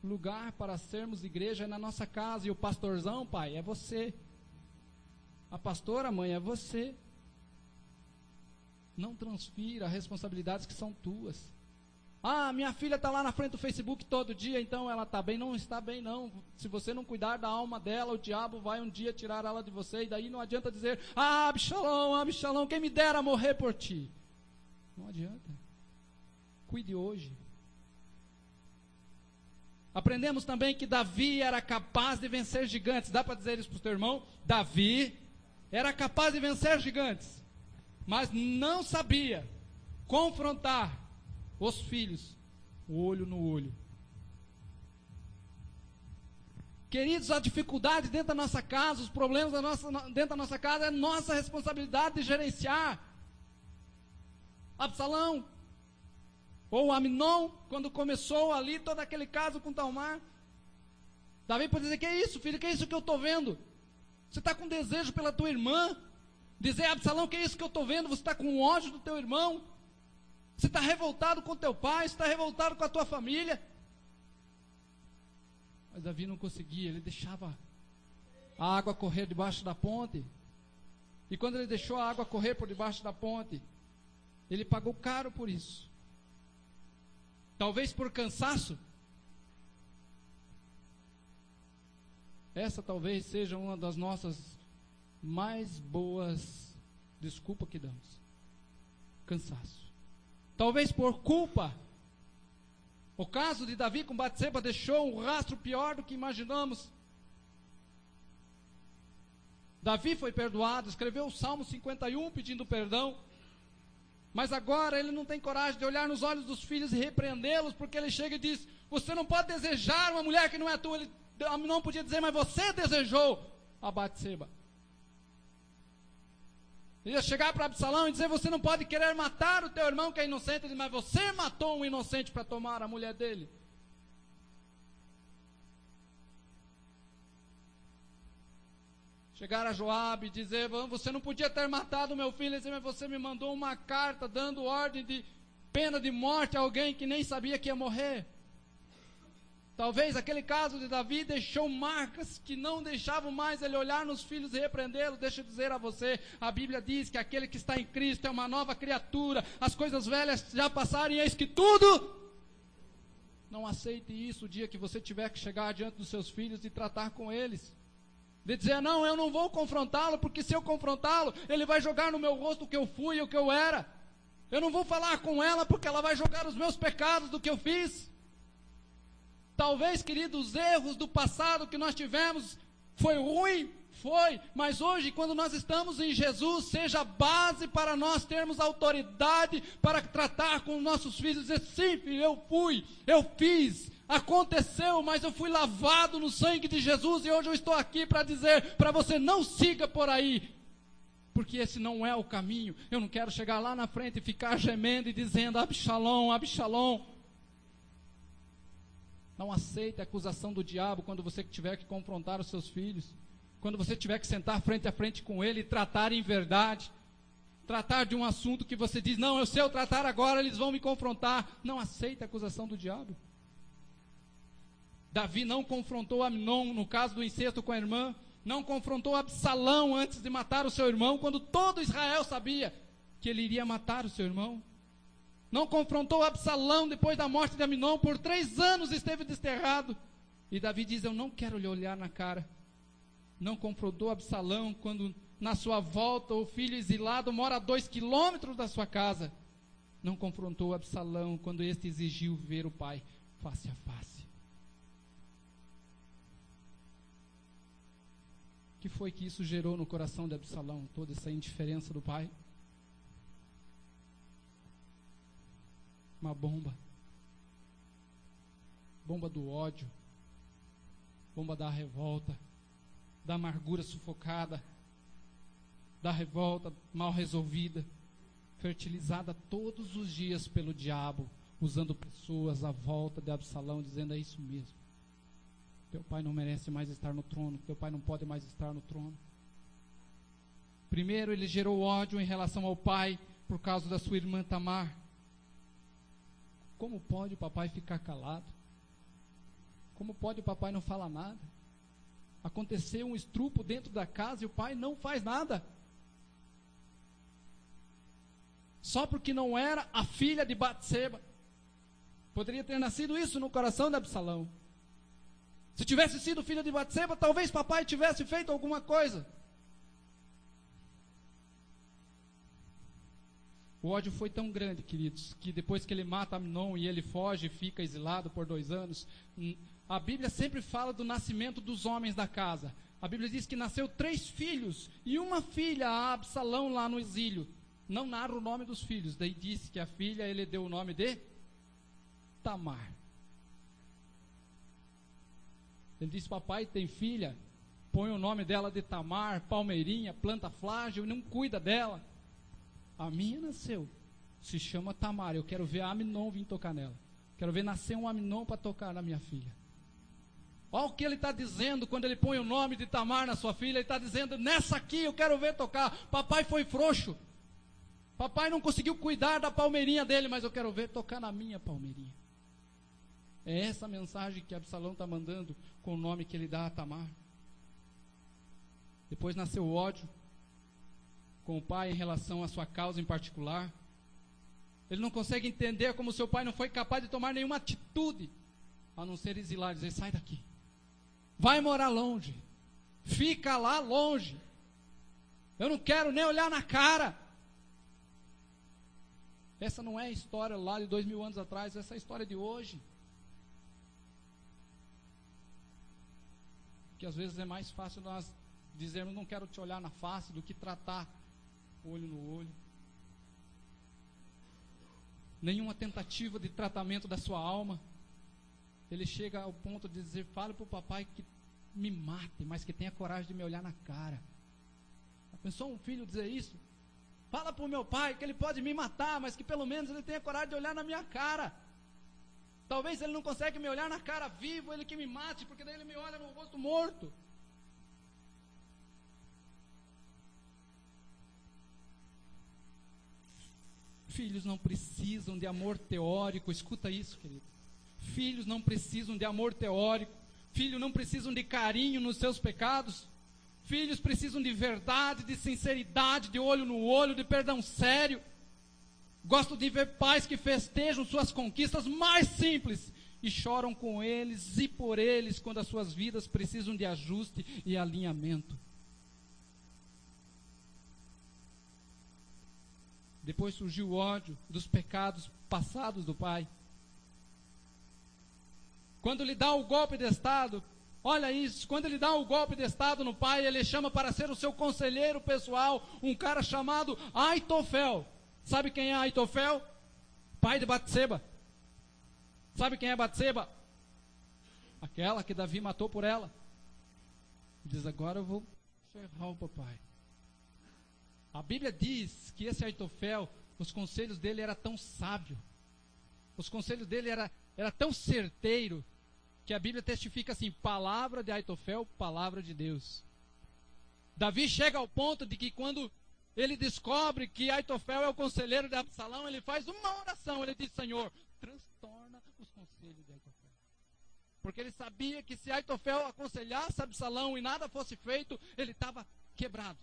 lugar para sermos igreja é na nossa casa, e o pastorzão, pai, é você, a pastora, mãe, é você. Não transfira responsabilidades que são tuas. Ah, minha filha está lá na frente do Facebook todo dia, então ela está bem. Não está bem, não. Se você não cuidar da alma dela, o diabo vai um dia tirar ela de você, e daí não adianta dizer: ah, Absalão, quem me dera morrer por ti. Não adianta. Cuide hoje. Aprendemos também que Davi era capaz de vencer gigantes. Dá para dizer isso para o teu irmão? Davi era capaz de vencer gigantes, mas não sabia confrontar os filhos, olho no olho. Queridos, a dificuldade dentro da nossa casa, os problemas dentro da nossa casa, é nossa responsabilidade de gerenciar. Absalão, ou Amnon, quando começou ali todo aquele caso com Tamar, Davi pode dizer: que é isso, filho, que é isso que eu estou vendo? Você está com desejo pela tua irmã? Dizer: Absalão, que é isso que eu estou vendo? Você está com ódio do teu irmão? Você está revoltado com teu pai? Você está revoltado com a tua família? Mas Davi não conseguia. Ele deixava a água correr debaixo da ponte. E quando ele deixou a água correr por debaixo da ponte, ele pagou caro por isso. Talvez por cansaço. Essa talvez seja uma das nossas mais boas desculpas que damos. Cansaço. Talvez por culpa. O caso de Davi com Batseba deixou um rastro pior do que imaginamos. Davi foi perdoado, escreveu o Salmo 51 pedindo perdão, mas agora ele não tem coragem de olhar nos olhos dos filhos e repreendê-los, porque ele chega e diz: você não pode desejar uma mulher que não é tua. Ele não podia dizer: mas você desejou a Batseba. Ele ia chegar para Absalão e dizer: você não pode querer matar o teu irmão que é inocente. Ele diz: mas você matou um inocente para tomar a mulher dele. Chegar a Joabe e dizer: você não podia ter matado o meu filho. Ele diz: mas você me mandou uma carta dando ordem de pena de morte a alguém que nem sabia que ia morrer. Talvez aquele caso de Davi deixou marcas que não deixavam mais ele olhar nos filhos e repreendê-los. Deixa eu dizer a você, a Bíblia diz que aquele que está em Cristo é uma nova criatura. As coisas velhas já passaram e eis que tudo. Não aceite isso o dia que você tiver que chegar diante dos seus filhos e tratar com eles. De dizer: não, eu não vou confrontá-lo, porque se eu confrontá-lo, ele vai jogar no meu rosto o que eu fui e o que eu era. Eu não vou falar com ela, porque ela vai jogar os meus pecados do que eu fiz. Talvez, queridos, os erros do passado que nós tivemos, foi ruim, foi, mas hoje, quando nós estamos em Jesus, seja base para nós termos autoridade para tratar com os nossos filhos, dizer: sim, filho, eu fiz, aconteceu, mas eu fui lavado no sangue de Jesus, e hoje eu estou aqui para dizer para você: não siga por aí, porque esse não é o caminho. Eu não quero chegar lá na frente e ficar gemendo e dizendo: Absalão, Absalão. Não aceite a acusação do diabo quando você tiver que confrontar os seus filhos, quando você tiver que sentar frente a frente com ele e tratar em verdade, tratar de um assunto que você diz: não, se eu tratar agora eles vão me confrontar. Não aceite a acusação do diabo. Davi não confrontou Amnon no caso do incesto com a irmã, não confrontou Absalão antes de matar o seu irmão, quando todo Israel sabia que ele iria matar o seu irmão. Não confrontou Absalão depois da morte de Amnon, por 3 anos esteve desterrado. E Davi diz: eu não quero lhe olhar na cara. Não confrontou Absalão quando na sua volta o filho exilado mora a 2 quilômetros da sua casa. Não confrontou Absalão quando este exigiu ver o pai face a face. O que foi que isso gerou no coração de Absalão? Toda essa indiferença do pai? Uma bomba. Bomba do ódio. Bomba da revolta. Da amargura sufocada. Da revolta mal resolvida. Fertilizada todos os dias pelo diabo. Usando pessoas à volta de Absalão, dizendo: é isso mesmo. Teu pai não merece mais estar no trono. Teu pai não pode mais estar no trono. Primeiro, ele gerou ódio em relação ao pai por causa da sua irmã Tamar. Como pode o papai ficar calado? Como pode o papai não falar nada? Aconteceu um estrupo dentro da casa e o pai não faz nada. Só porque não era a filha de Batseba. Poderia ter nascido isso no coração de Absalão. Se tivesse sido filha de Batseba, talvez papai tivesse feito alguma coisa. O ódio foi tão grande, queridos, que depois que ele mata Amnon e ele foge e fica exilado por 2 anos, a Bíblia sempre fala do nascimento dos homens da casa. A Bíblia diz que nasceu 3 filhos e uma filha a Absalão lá no exílio. Não narra o nome dos filhos, daí disse que a filha ele deu o nome de Tamar. Ele disse: papai tem filha, põe o nome dela de Tamar, palmeirinha, planta frágil e não cuida dela. A minha nasceu, se chama Tamar. Eu quero ver a Amnon vir tocar nela. Quero ver nascer um Amnon para tocar na minha filha. Olha o que ele está dizendo quando ele põe o nome de Tamar na sua filha. Ele está dizendo: nessa aqui eu quero ver tocar. Papai foi frouxo. Papai não conseguiu cuidar da palmeirinha dele, mas eu quero ver tocar na minha palmeirinha. É essa mensagem que Absalão está mandando com o nome que ele dá a Tamar. Depois nasceu o ódio com o pai em relação à sua causa em particular. Ele não consegue entender como seu pai não foi capaz de tomar nenhuma atitude, a não ser exilar, dizer: sai daqui, vai morar longe, fica lá longe, eu não quero nem olhar na cara. Essa não é a história lá de 2000 anos atrás, essa é a história de hoje. Que às vezes é mais fácil nós dizermos: não quero te olhar na face, do que tratar olho no olho. Nenhuma tentativa de tratamento da sua alma. Ele chega ao ponto de dizer: fale para o papai que me mate, mas que tenha coragem de me olhar na cara. Pensou um filho dizer isso? Fala para o meu pai que ele pode me matar, mas que pelo menos ele tenha coragem de olhar na minha cara. Talvez ele não consegue me olhar na cara vivo, ele que me mate, porque daí ele me olha no rosto morto. Filhos não precisam de amor teórico. Escuta isso, querido. Filhos não precisam de amor teórico. Filhos não precisam de carinho nos seus pecados. Filhos precisam de verdade, de sinceridade, de olho no olho, de perdão sério. Gosto de ver pais que festejam suas conquistas mais simples e choram com eles e por eles quando as suas vidas precisam de ajuste e alinhamento. Depois surgiu o ódio dos pecados passados do pai. Quando lhe dá o golpe de estado, olha isso, quando ele dá o golpe de estado no pai, ele chama para ser o seu conselheiro pessoal, um cara chamado Aitofel. Sabe quem é Aitofel? Pai de Batseba. Sabe quem é Batseba? Aquela que Davi matou por ela. Diz: agora eu vou ferrar o papai. A Bíblia diz que esse Aitofel, os conselhos dele eram tão sábios, os conselhos dele era tão certeiro, que a Bíblia testifica assim: palavra de Aitofel, palavra de Deus. Davi chega ao ponto de que quando ele descobre que Aitofel é o conselheiro de Absalão, ele faz uma oração, ele diz: Senhor, transtorna os conselhos de Aitofel. Porque ele sabia que se Aitofel aconselhasse Absalão e nada fosse feito, ele estava quebrado.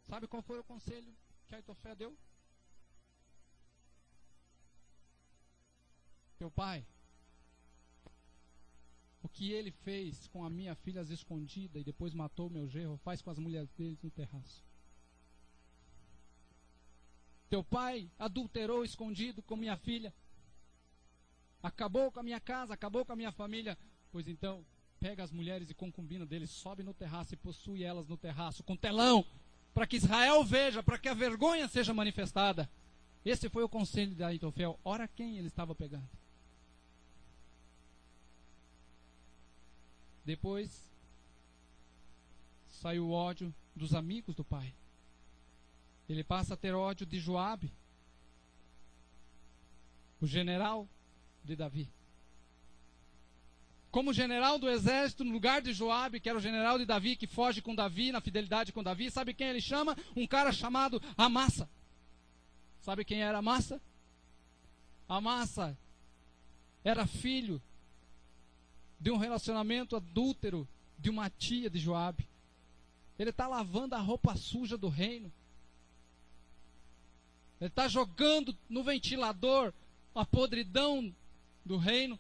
Sabe qual foi o conselho que Aitofel deu? Teu pai, o que ele fez com a minha filha às escondidas e depois matou meu genro, faz com as mulheres dele no terraço. Teu pai adulterou escondido com minha filha. acabou com a minha casa, acabou com a minha família. Pois então, pega as mulheres e concubinas deles, sobe no terraço e possui elas no terraço com telão, para que Israel veja, para que a vergonha seja manifestada. Esse foi o conselho de Aitofel. Ora quem ele estava pegando. Depois saiu o ódio dos amigos do pai. Ele passa a ter ódio de Joabe, o general de Davi. Como general do exército, no lugar de Joabe, que era o general de Davi, que foge com Davi, na fidelidade com Davi, sabe quem ele chama? Um cara chamado Amassa. Sabe quem era Amassa? Amassa era filho de um relacionamento adúltero de uma tia de Joabe. Ele está lavando a roupa suja do reino. Ele está jogando no ventilador a podridão do reino.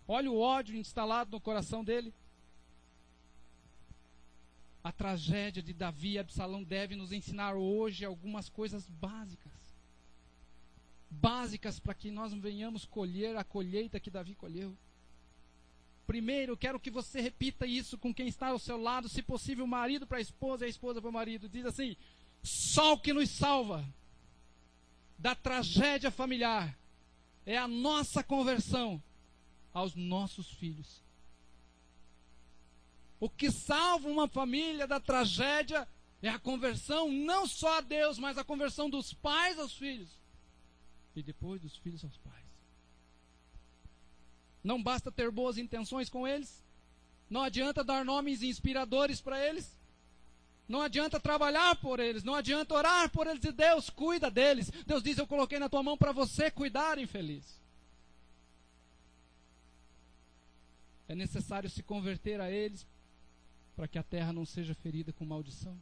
Olha o ódio instalado no coração dele. A tragédia de Davi e Absalão deve nos ensinar hoje algumas coisas básicas. Básicas para que nós venhamos colher a colheita que Davi colheu. Primeiro, quero que você repita isso com quem está ao seu lado, se possível, o marido para a esposa e a esposa para o marido. Diz assim: só o que nos salva da tragédia familiar é a nossa conversão aos nossos filhos. O que salva uma família da tragédia é a conversão não só a Deus, mas a conversão dos pais aos filhos e depois dos filhos aos pais. Não basta ter boas intenções com eles, não adianta dar nomes inspiradores para eles, não adianta trabalhar por eles, não adianta orar por eles, e Deus cuida deles. Deus diz: eu coloquei na tua mão para você cuidar, infeliz. É necessário se converter a eles para que a terra não seja ferida com maldição.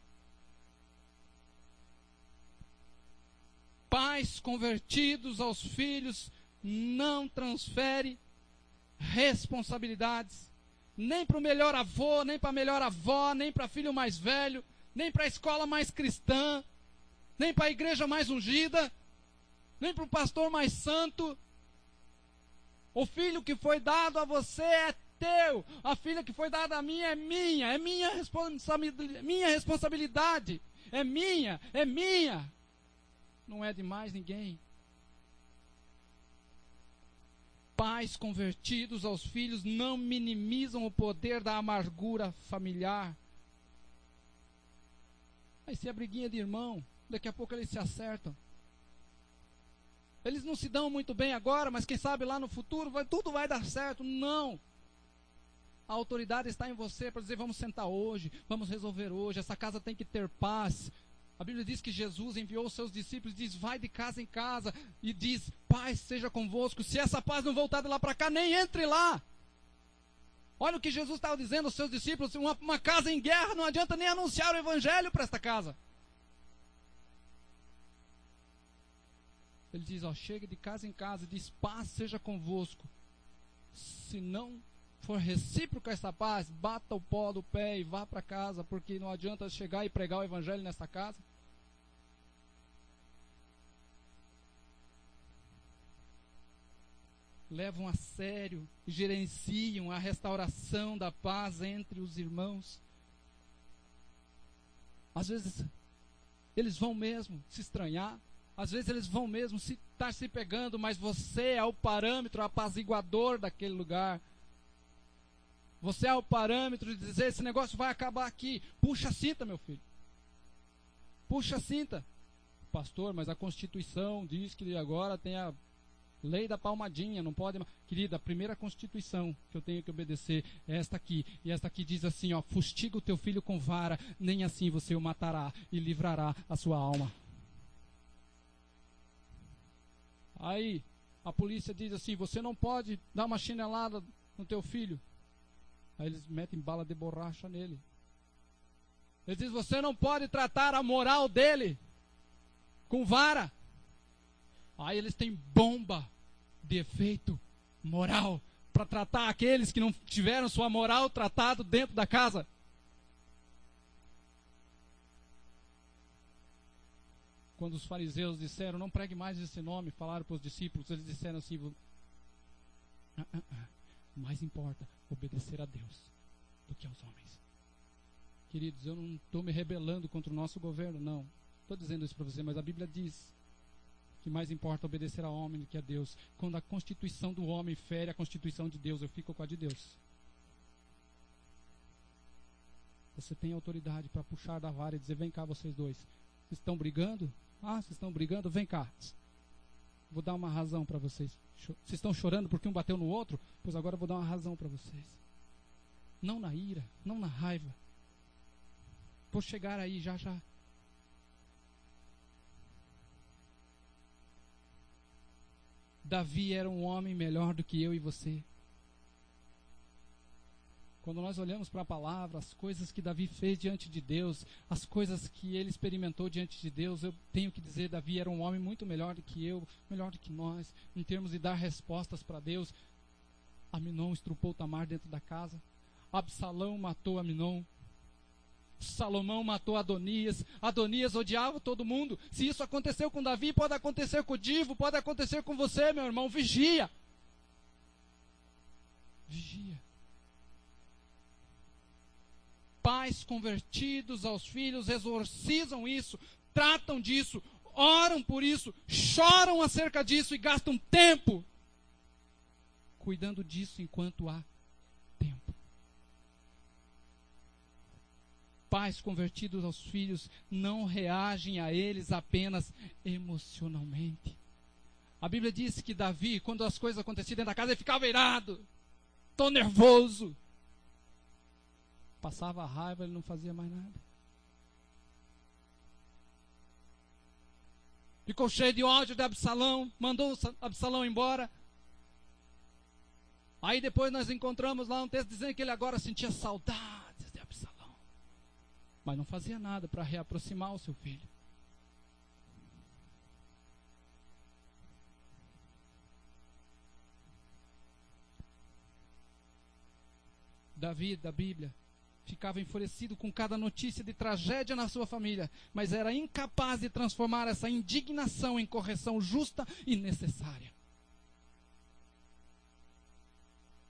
Pais convertidos aos filhos não transfere responsabilidades, nem para o melhor avô, nem para a melhor avó, nem para filho mais velho, nem para a escola mais cristã, nem para a igreja mais ungida, nem para o pastor mais santo. O filho que foi dado a você é teu, a filha que foi dada a mim é minha responsabilidade, é minha, não é de mais ninguém. Pais convertidos aos filhos não minimizam o poder da amargura familiar. Vai ser a briguinha de irmão, daqui a pouco eles se acertam. Eles não se dão muito bem agora, mas quem sabe lá no futuro tudo vai dar certo. Não. A autoridade está em você para dizer: vamos sentar hoje, vamos resolver hoje, essa casa tem que ter paz. A Bíblia diz que Jesus enviou os seus discípulos, diz: vai de casa em casa, e diz: paz seja convosco. Se essa paz não voltar de lá para cá, nem entre lá. Olha o que Jesus estava dizendo aos seus discípulos: uma casa em guerra, não adianta nem anunciar o evangelho para esta casa. Ele diz: chega de casa em casa, diz: paz seja convosco. Se não for recíproca essa paz, bata o pó do pé e vá para casa, porque não adianta chegar e pregar o evangelho nessa casa. Levam a sério e gerenciam a restauração da paz entre os irmãos. Às vezes eles vão mesmo se estranhar, às vezes eles vão mesmo estar se pegando, mas você é o parâmetro apaziguador daquele lugar. Você é o parâmetro de dizer: esse negócio vai acabar aqui. Puxa a cinta, meu filho. Puxa a cinta. Pastor, mas a Constituição diz que agora tem a lei da palmadinha, não pode... Querida, a primeira Constituição que eu tenho que obedecer é esta aqui. E esta aqui diz assim, fustiga o teu filho com vara, nem assim você o matará e livrará a sua alma. Aí, a polícia diz assim: você não pode dar uma chinelada no teu filho. Aí eles metem bala de borracha nele. Eles dizem: você não pode tratar a moral dele com vara. Aí eles têm bomba de efeito moral para tratar aqueles que não tiveram sua moral tratado dentro da casa. Quando os fariseus disseram: não pregue mais esse nome, falaram para os discípulos, eles disseram assim: Mais importa obedecer a Deus do que aos homens. Queridos, eu não estou me rebelando contra o nosso governo, não. Estou dizendo isso para você, mas a Bíblia diz que mais importa obedecer ao homem do que a Deus. Quando a constituição do homem fere a constituição de Deus, eu fico com a de Deus. Você tem autoridade para puxar da vara e dizer: vem cá vocês dois. Vocês estão brigando? Vocês estão brigando? Vem cá. Vou dar uma razão para vocês. Vocês estão chorando porque um bateu no outro? Pois agora eu vou dar uma razão para vocês. Não na ira, não na raiva. Vou chegar aí já já. Davi era um homem melhor do que eu e você. Quando nós olhamos para a palavra, as coisas que Davi fez diante de Deus, as coisas que ele experimentou diante de Deus, eu tenho que dizer, Davi era um homem muito melhor do que eu, melhor do que nós, em termos de dar respostas para Deus. Aminon estrupou Tamar dentro da casa, Absalão matou Aminon, Salomão matou Adonias, Adonias odiava todo mundo. Se isso aconteceu com Davi, pode acontecer contigo, pode acontecer com você, meu irmão. Vigia. Vigia. Pais convertidos aos filhos exorcizam isso, tratam disso, oram por isso, choram acerca disso e gastam tempo cuidando disso enquanto há tempo. Pais convertidos aos filhos não reagem a eles apenas emocionalmente. A Bíblia diz que Davi, quando as coisas aconteciam dentro da casa, ele ficava irado, tão nervoso. Passava a raiva, ele não fazia mais nada. Ficou cheio de ódio de Absalão, mandou Absalão embora. Aí depois nós encontramos lá um texto dizendo que ele agora sentia saudades de Absalão. Mas não fazia nada para reaproximar o seu filho. Davi, da Bíblia, ficava enfurecido com cada notícia de tragédia na sua família, mas era incapaz de transformar essa indignação em correção justa e necessária.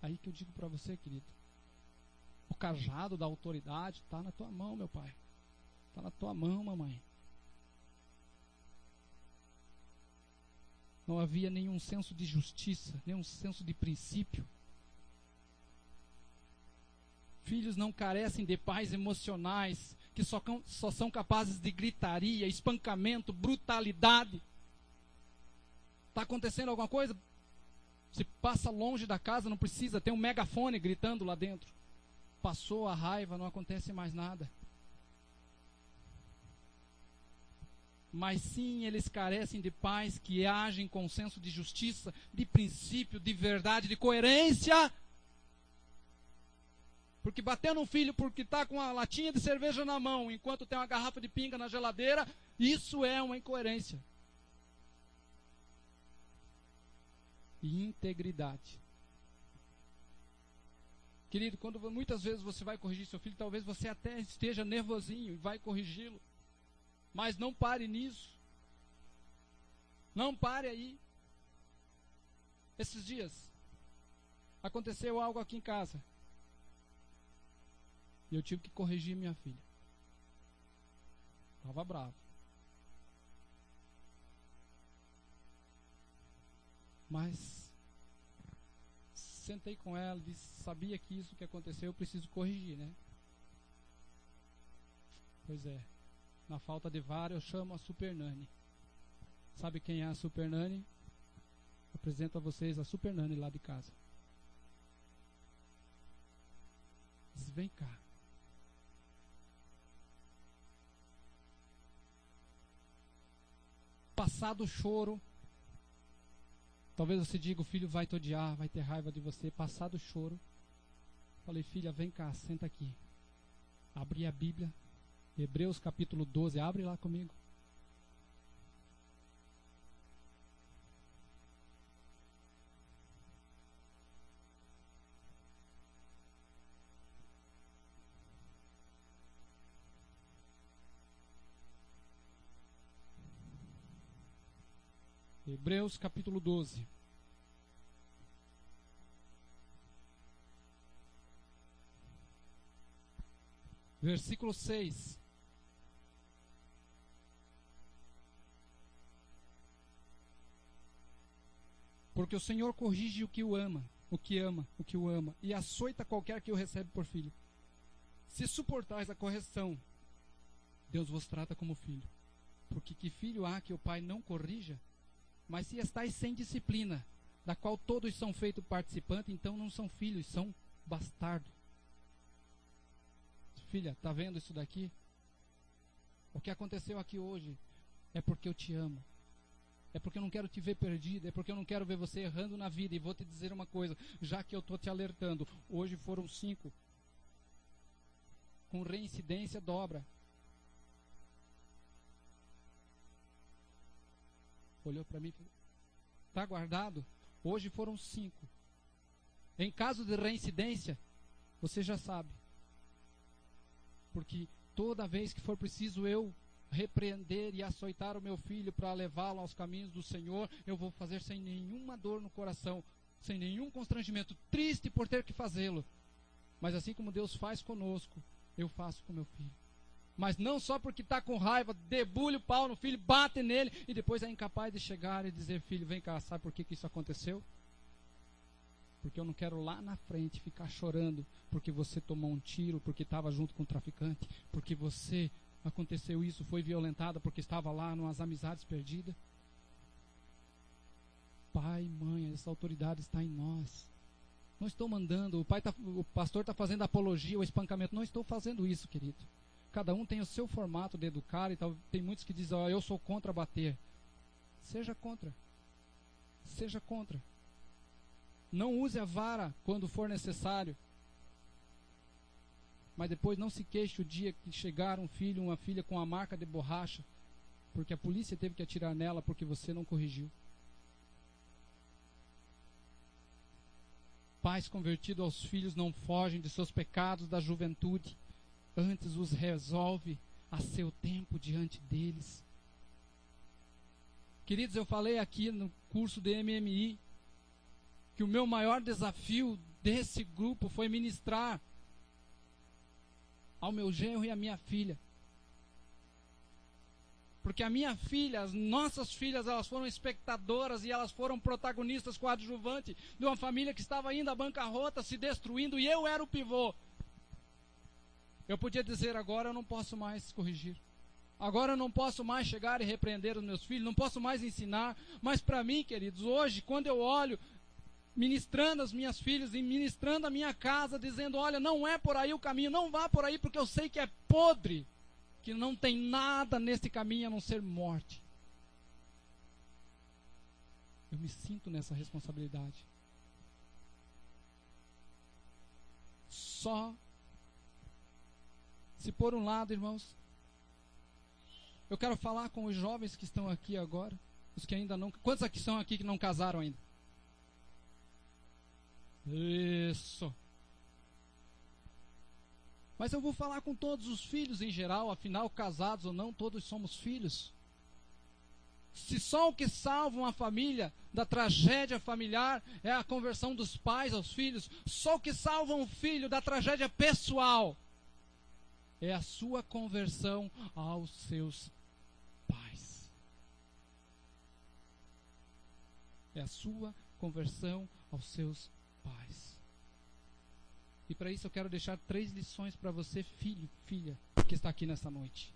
Aí que eu digo para você, querido, o cajado da autoridade está na tua mão, meu pai. Está na tua mão, mamãe. Não havia nenhum senso de justiça, nenhum senso de princípio. Filhos não carecem de pais emocionais, que só são capazes de gritaria, espancamento, brutalidade. Está acontecendo alguma coisa? Se passa longe da casa, não precisa ter um megafone gritando lá dentro. Passou a raiva, não acontece mais nada. Mas sim, eles carecem de pais que agem com senso de justiça, de princípio, de verdade, de coerência. Porque bater no filho porque está com uma latinha de cerveja na mão, enquanto tem uma garrafa de pinga na geladeira, isso é uma incoerência. E integridade. Querido, quando muitas vezes você vai corrigir seu filho, talvez você até esteja nervosinho e vai corrigi-lo. Mas não pare nisso. Não pare aí. Esses dias, aconteceu algo aqui em casa. E eu tive que corrigir minha filha. Estava bravo. Mas sentei com ela, disse, sabia que isso que aconteceu eu preciso corrigir, né? Pois é. Na falta de vara eu chamo a Super Nani. Sabe quem é a Super Nani? Apresento a vocês a Super Nani lá de casa. Diz, vem cá. Passado o choro, talvez você diga, o filho vai te odiar, vai ter raiva de você. Passado o choro, falei, filha, vem cá, senta aqui. Abri a Bíblia, Hebreus capítulo 12, abre lá comigo. Hebreus capítulo 12. Versículo 6. Porque o Senhor corrige o que o ama, o que o ama, e açoita qualquer que o recebe por filho. Se suportais a correção, Deus vos trata como filho. Porque que filho há que o pai não corrija? Mas se estáis sem disciplina, da qual todos são feitos participantes, então não são filhos, são bastardos. Filha, está vendo isso daqui? O que aconteceu aqui hoje é porque eu te amo. É porque eu não quero te ver perdido, é porque eu não quero ver você errando na vida. E vou te dizer uma coisa, já que eu estou te alertando, hoje foram 5. Com reincidência dobra. Olhou para mim e falou, está guardado? Hoje foram 5. Em caso de reincidência, você já sabe. Porque toda vez que for preciso eu repreender e açoitar o meu filho para levá-lo aos caminhos do Senhor, eu vou fazer sem nenhuma dor no coração, sem nenhum constrangimento, triste por ter que fazê-lo. Mas assim como Deus faz conosco, eu faço com meu filho. Mas não só porque está com raiva, debulha o pau no filho, bate nele e depois é incapaz de chegar e dizer, filho, vem cá, sabe por que isso aconteceu? Porque eu não quero lá na frente ficar chorando porque você tomou um tiro, porque estava junto com o traficante, porque você aconteceu isso, foi violentada porque estava lá nas amizades perdidas. Pai, mãe, essa autoridade está em nós. Não estou mandando, o pastor está fazendo apologia ao espancamento. Não estou fazendo isso, querido. Cada um tem o seu formato de educar e tal. Tem muitos que dizem, eu sou contra bater. Seja contra. Seja contra. Não use a vara quando for necessário. Mas depois não se queixe o dia que chegar um filho, uma filha com a marca de borracha, porque a polícia teve que atirar nela porque você não corrigiu. Pais convertidos aos filhos não fogem de seus pecados da juventude, antes os resolve a seu tempo diante deles. Queridos, eu falei aqui no curso de MMI que o meu maior desafio desse grupo foi ministrar ao meu genro e à minha filha. Porque a minha filha, as nossas filhas, elas foram espectadoras e elas foram protagonistas coadjuvantes de uma família que estava indo à bancarrota, se destruindo, e eu era o pivô. Eu podia dizer, agora eu não posso mais corrigir. Agora eu não posso mais chegar e repreender os meus filhos, não posso mais ensinar. Mas para mim, queridos, hoje, quando eu olho, ministrando as minhas filhas e ministrando a minha casa, dizendo, olha, não é por aí o caminho, não vá por aí, porque eu sei que é podre, que não tem nada nesse caminho a não ser morte. Eu me sinto nessa responsabilidade. Só se por um lado, irmãos, eu quero falar com os jovens que estão aqui agora, os que ainda não... Quantos aqui são aqui que não casaram ainda? Isso. Mas eu vou falar com todos os filhos em geral, afinal, casados ou não, todos somos filhos. Se só o que salva uma família da tragédia familiar é a conversão dos pais aos filhos, só o que salva um filho da tragédia pessoal é a sua conversão aos seus pais. É a sua conversão aos seus pais. E para isso eu quero deixar 3 lições para você, filho, filha, que está aqui nessa noite.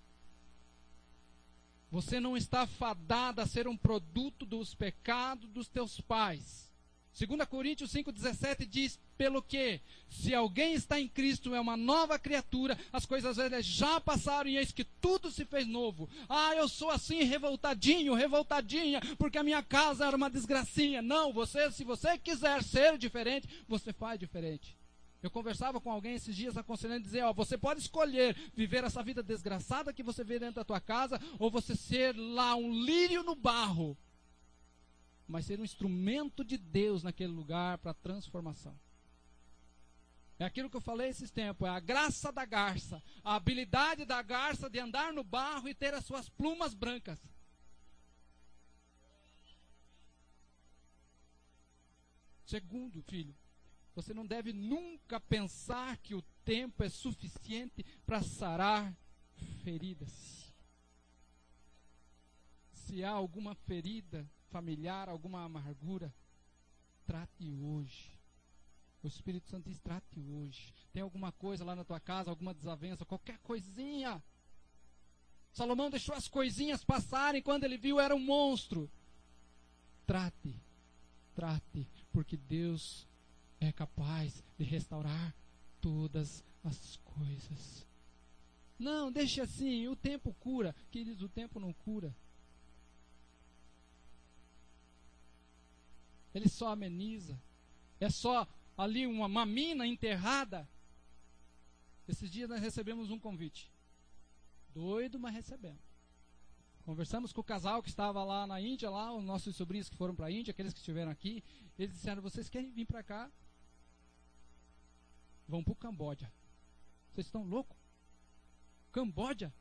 Você não está fadada a ser um produto dos pecados dos teus pais. 2 Coríntios 5,17 diz, pelo que, se alguém está em Cristo, é uma nova criatura, as coisas velhas já passaram e eis que tudo se fez novo. Ah, eu sou assim revoltadinho, revoltadinha, porque a minha casa era uma desgracinha. Não, se você quiser ser diferente, você faz diferente. Eu conversava com alguém esses dias aconselhando, dizer, você pode escolher viver essa vida desgraçada que você vê dentro da tua casa, ou você ser lá um lírio no barro, mas ser um instrumento de Deus naquele lugar para transformação. É aquilo que eu falei esses tempos, é a graça da garça, a habilidade da garça de andar no barro e ter as suas plumas brancas. Segundo, filho, Você não deve nunca pensar que o tempo é suficiente para sarar feridas. Se há alguma ferida familiar, alguma amargura, trate hoje. O Espírito Santo diz, trate hoje. Tem alguma coisa lá na tua casa, alguma desavença, qualquer coisinha. Salomão deixou as coisinhas passarem, quando ele viu era um monstro. Trate, porque Deus é capaz de restaurar todas as coisas. Não, deixe assim, o tempo cura. Queridos, o tempo não cura. Ele só ameniza. É só ali uma mina enterrada. Esses dias nós recebemos um convite. Doido, mas recebemos. Conversamos com o casal que estava lá na Índia, lá, os nossos sobrinhos que foram para a Índia, aqueles que estiveram aqui. Eles disseram, vocês querem vir para cá? Vão para o Camboja. Vocês estão loucos? Camboja?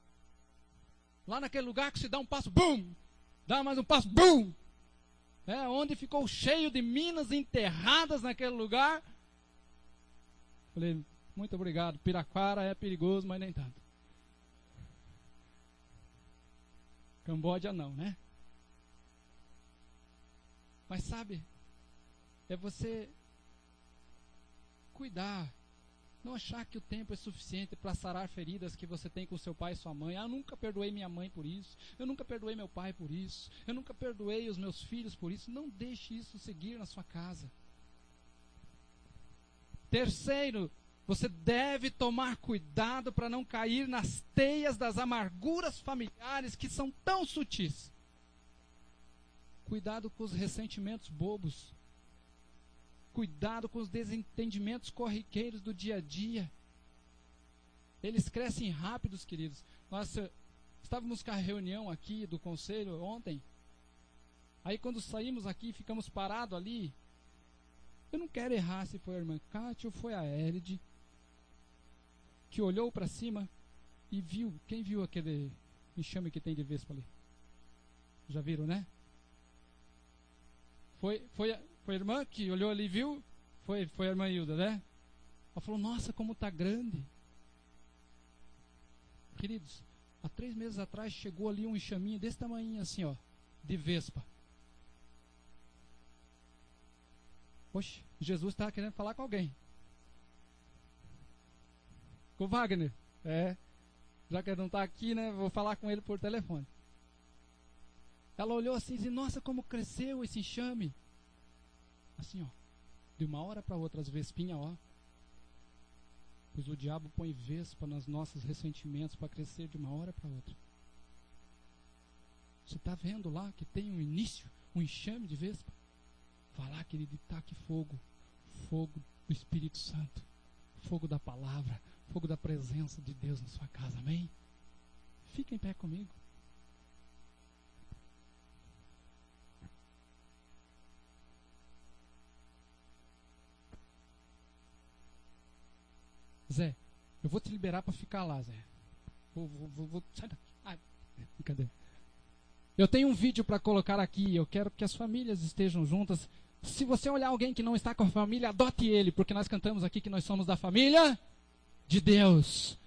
Lá naquele lugar que se dá um passo, bum! Dá mais um passo, bum! Onde ficou cheio de minas enterradas naquele lugar. Falei, muito obrigado. Piraquara é perigoso, mas nem tanto. Camboja não, né? Mas sabe, é você cuidar. Não achar que o tempo é suficiente para sarar feridas que você tem com seu pai e sua mãe. Eu nunca perdoei minha mãe por isso. Eu nunca perdoei meu pai por isso. Eu nunca perdoei os meus filhos por isso. Não deixe isso seguir na sua casa. Terceiro, você deve tomar cuidado para não cair nas teias das amarguras familiares que são tão sutis. Cuidado com os ressentimentos bobos. Cuidado com os desentendimentos corriqueiros do dia a dia. Eles crescem rápidos, queridos. Nós estávamos com a reunião aqui do conselho ontem. Aí quando saímos aqui, ficamos parados ali. Eu não quero errar se foi a irmã Cátia ou foi a Éride, que olhou para cima e viu. Quem viu aquele enxame que tem de vespa ali? Já viram, né? Foi a irmã que olhou ali e viu? Foi a irmã Hilda, né? Ela falou, nossa, como está grande. Queridos, há 3 meses atrás chegou ali um enxaminho desse tamanho assim, ó, de vespa. Poxa, Jesus estava querendo falar com alguém. Com o Wagner. Já que ele não está aqui, né? Vou falar com ele por telefone. Ela olhou assim e disse, nossa, como cresceu esse enxame. Assim, ó, de uma hora para outra, as vespinhas, ó. Pois o diabo põe vespa nos nossos ressentimentos para crescer de uma hora para outra. Você está vendo lá que tem um início, um enxame de vespa? Vai lá, querido, e taque fogo. Fogo do Espírito Santo. Fogo da palavra. Fogo da presença de Deus na sua casa, amém? Fica em pé comigo. Zé, eu vou te liberar para ficar lá, Zé. Vou sai daqui. Ai, brincadeira. Eu tenho um vídeo para colocar aqui. Eu quero que as famílias estejam juntas. Se você olhar alguém que não está com a família, adote ele, porque nós cantamos aqui que nós somos da família de Deus.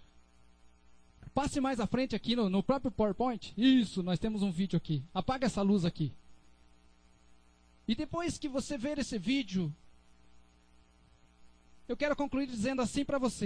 Passe mais à frente aqui no próprio PowerPoint. Isso, nós temos um vídeo aqui. Apaga essa luz aqui. E depois que você ver esse vídeo, eu quero concluir dizendo assim para você.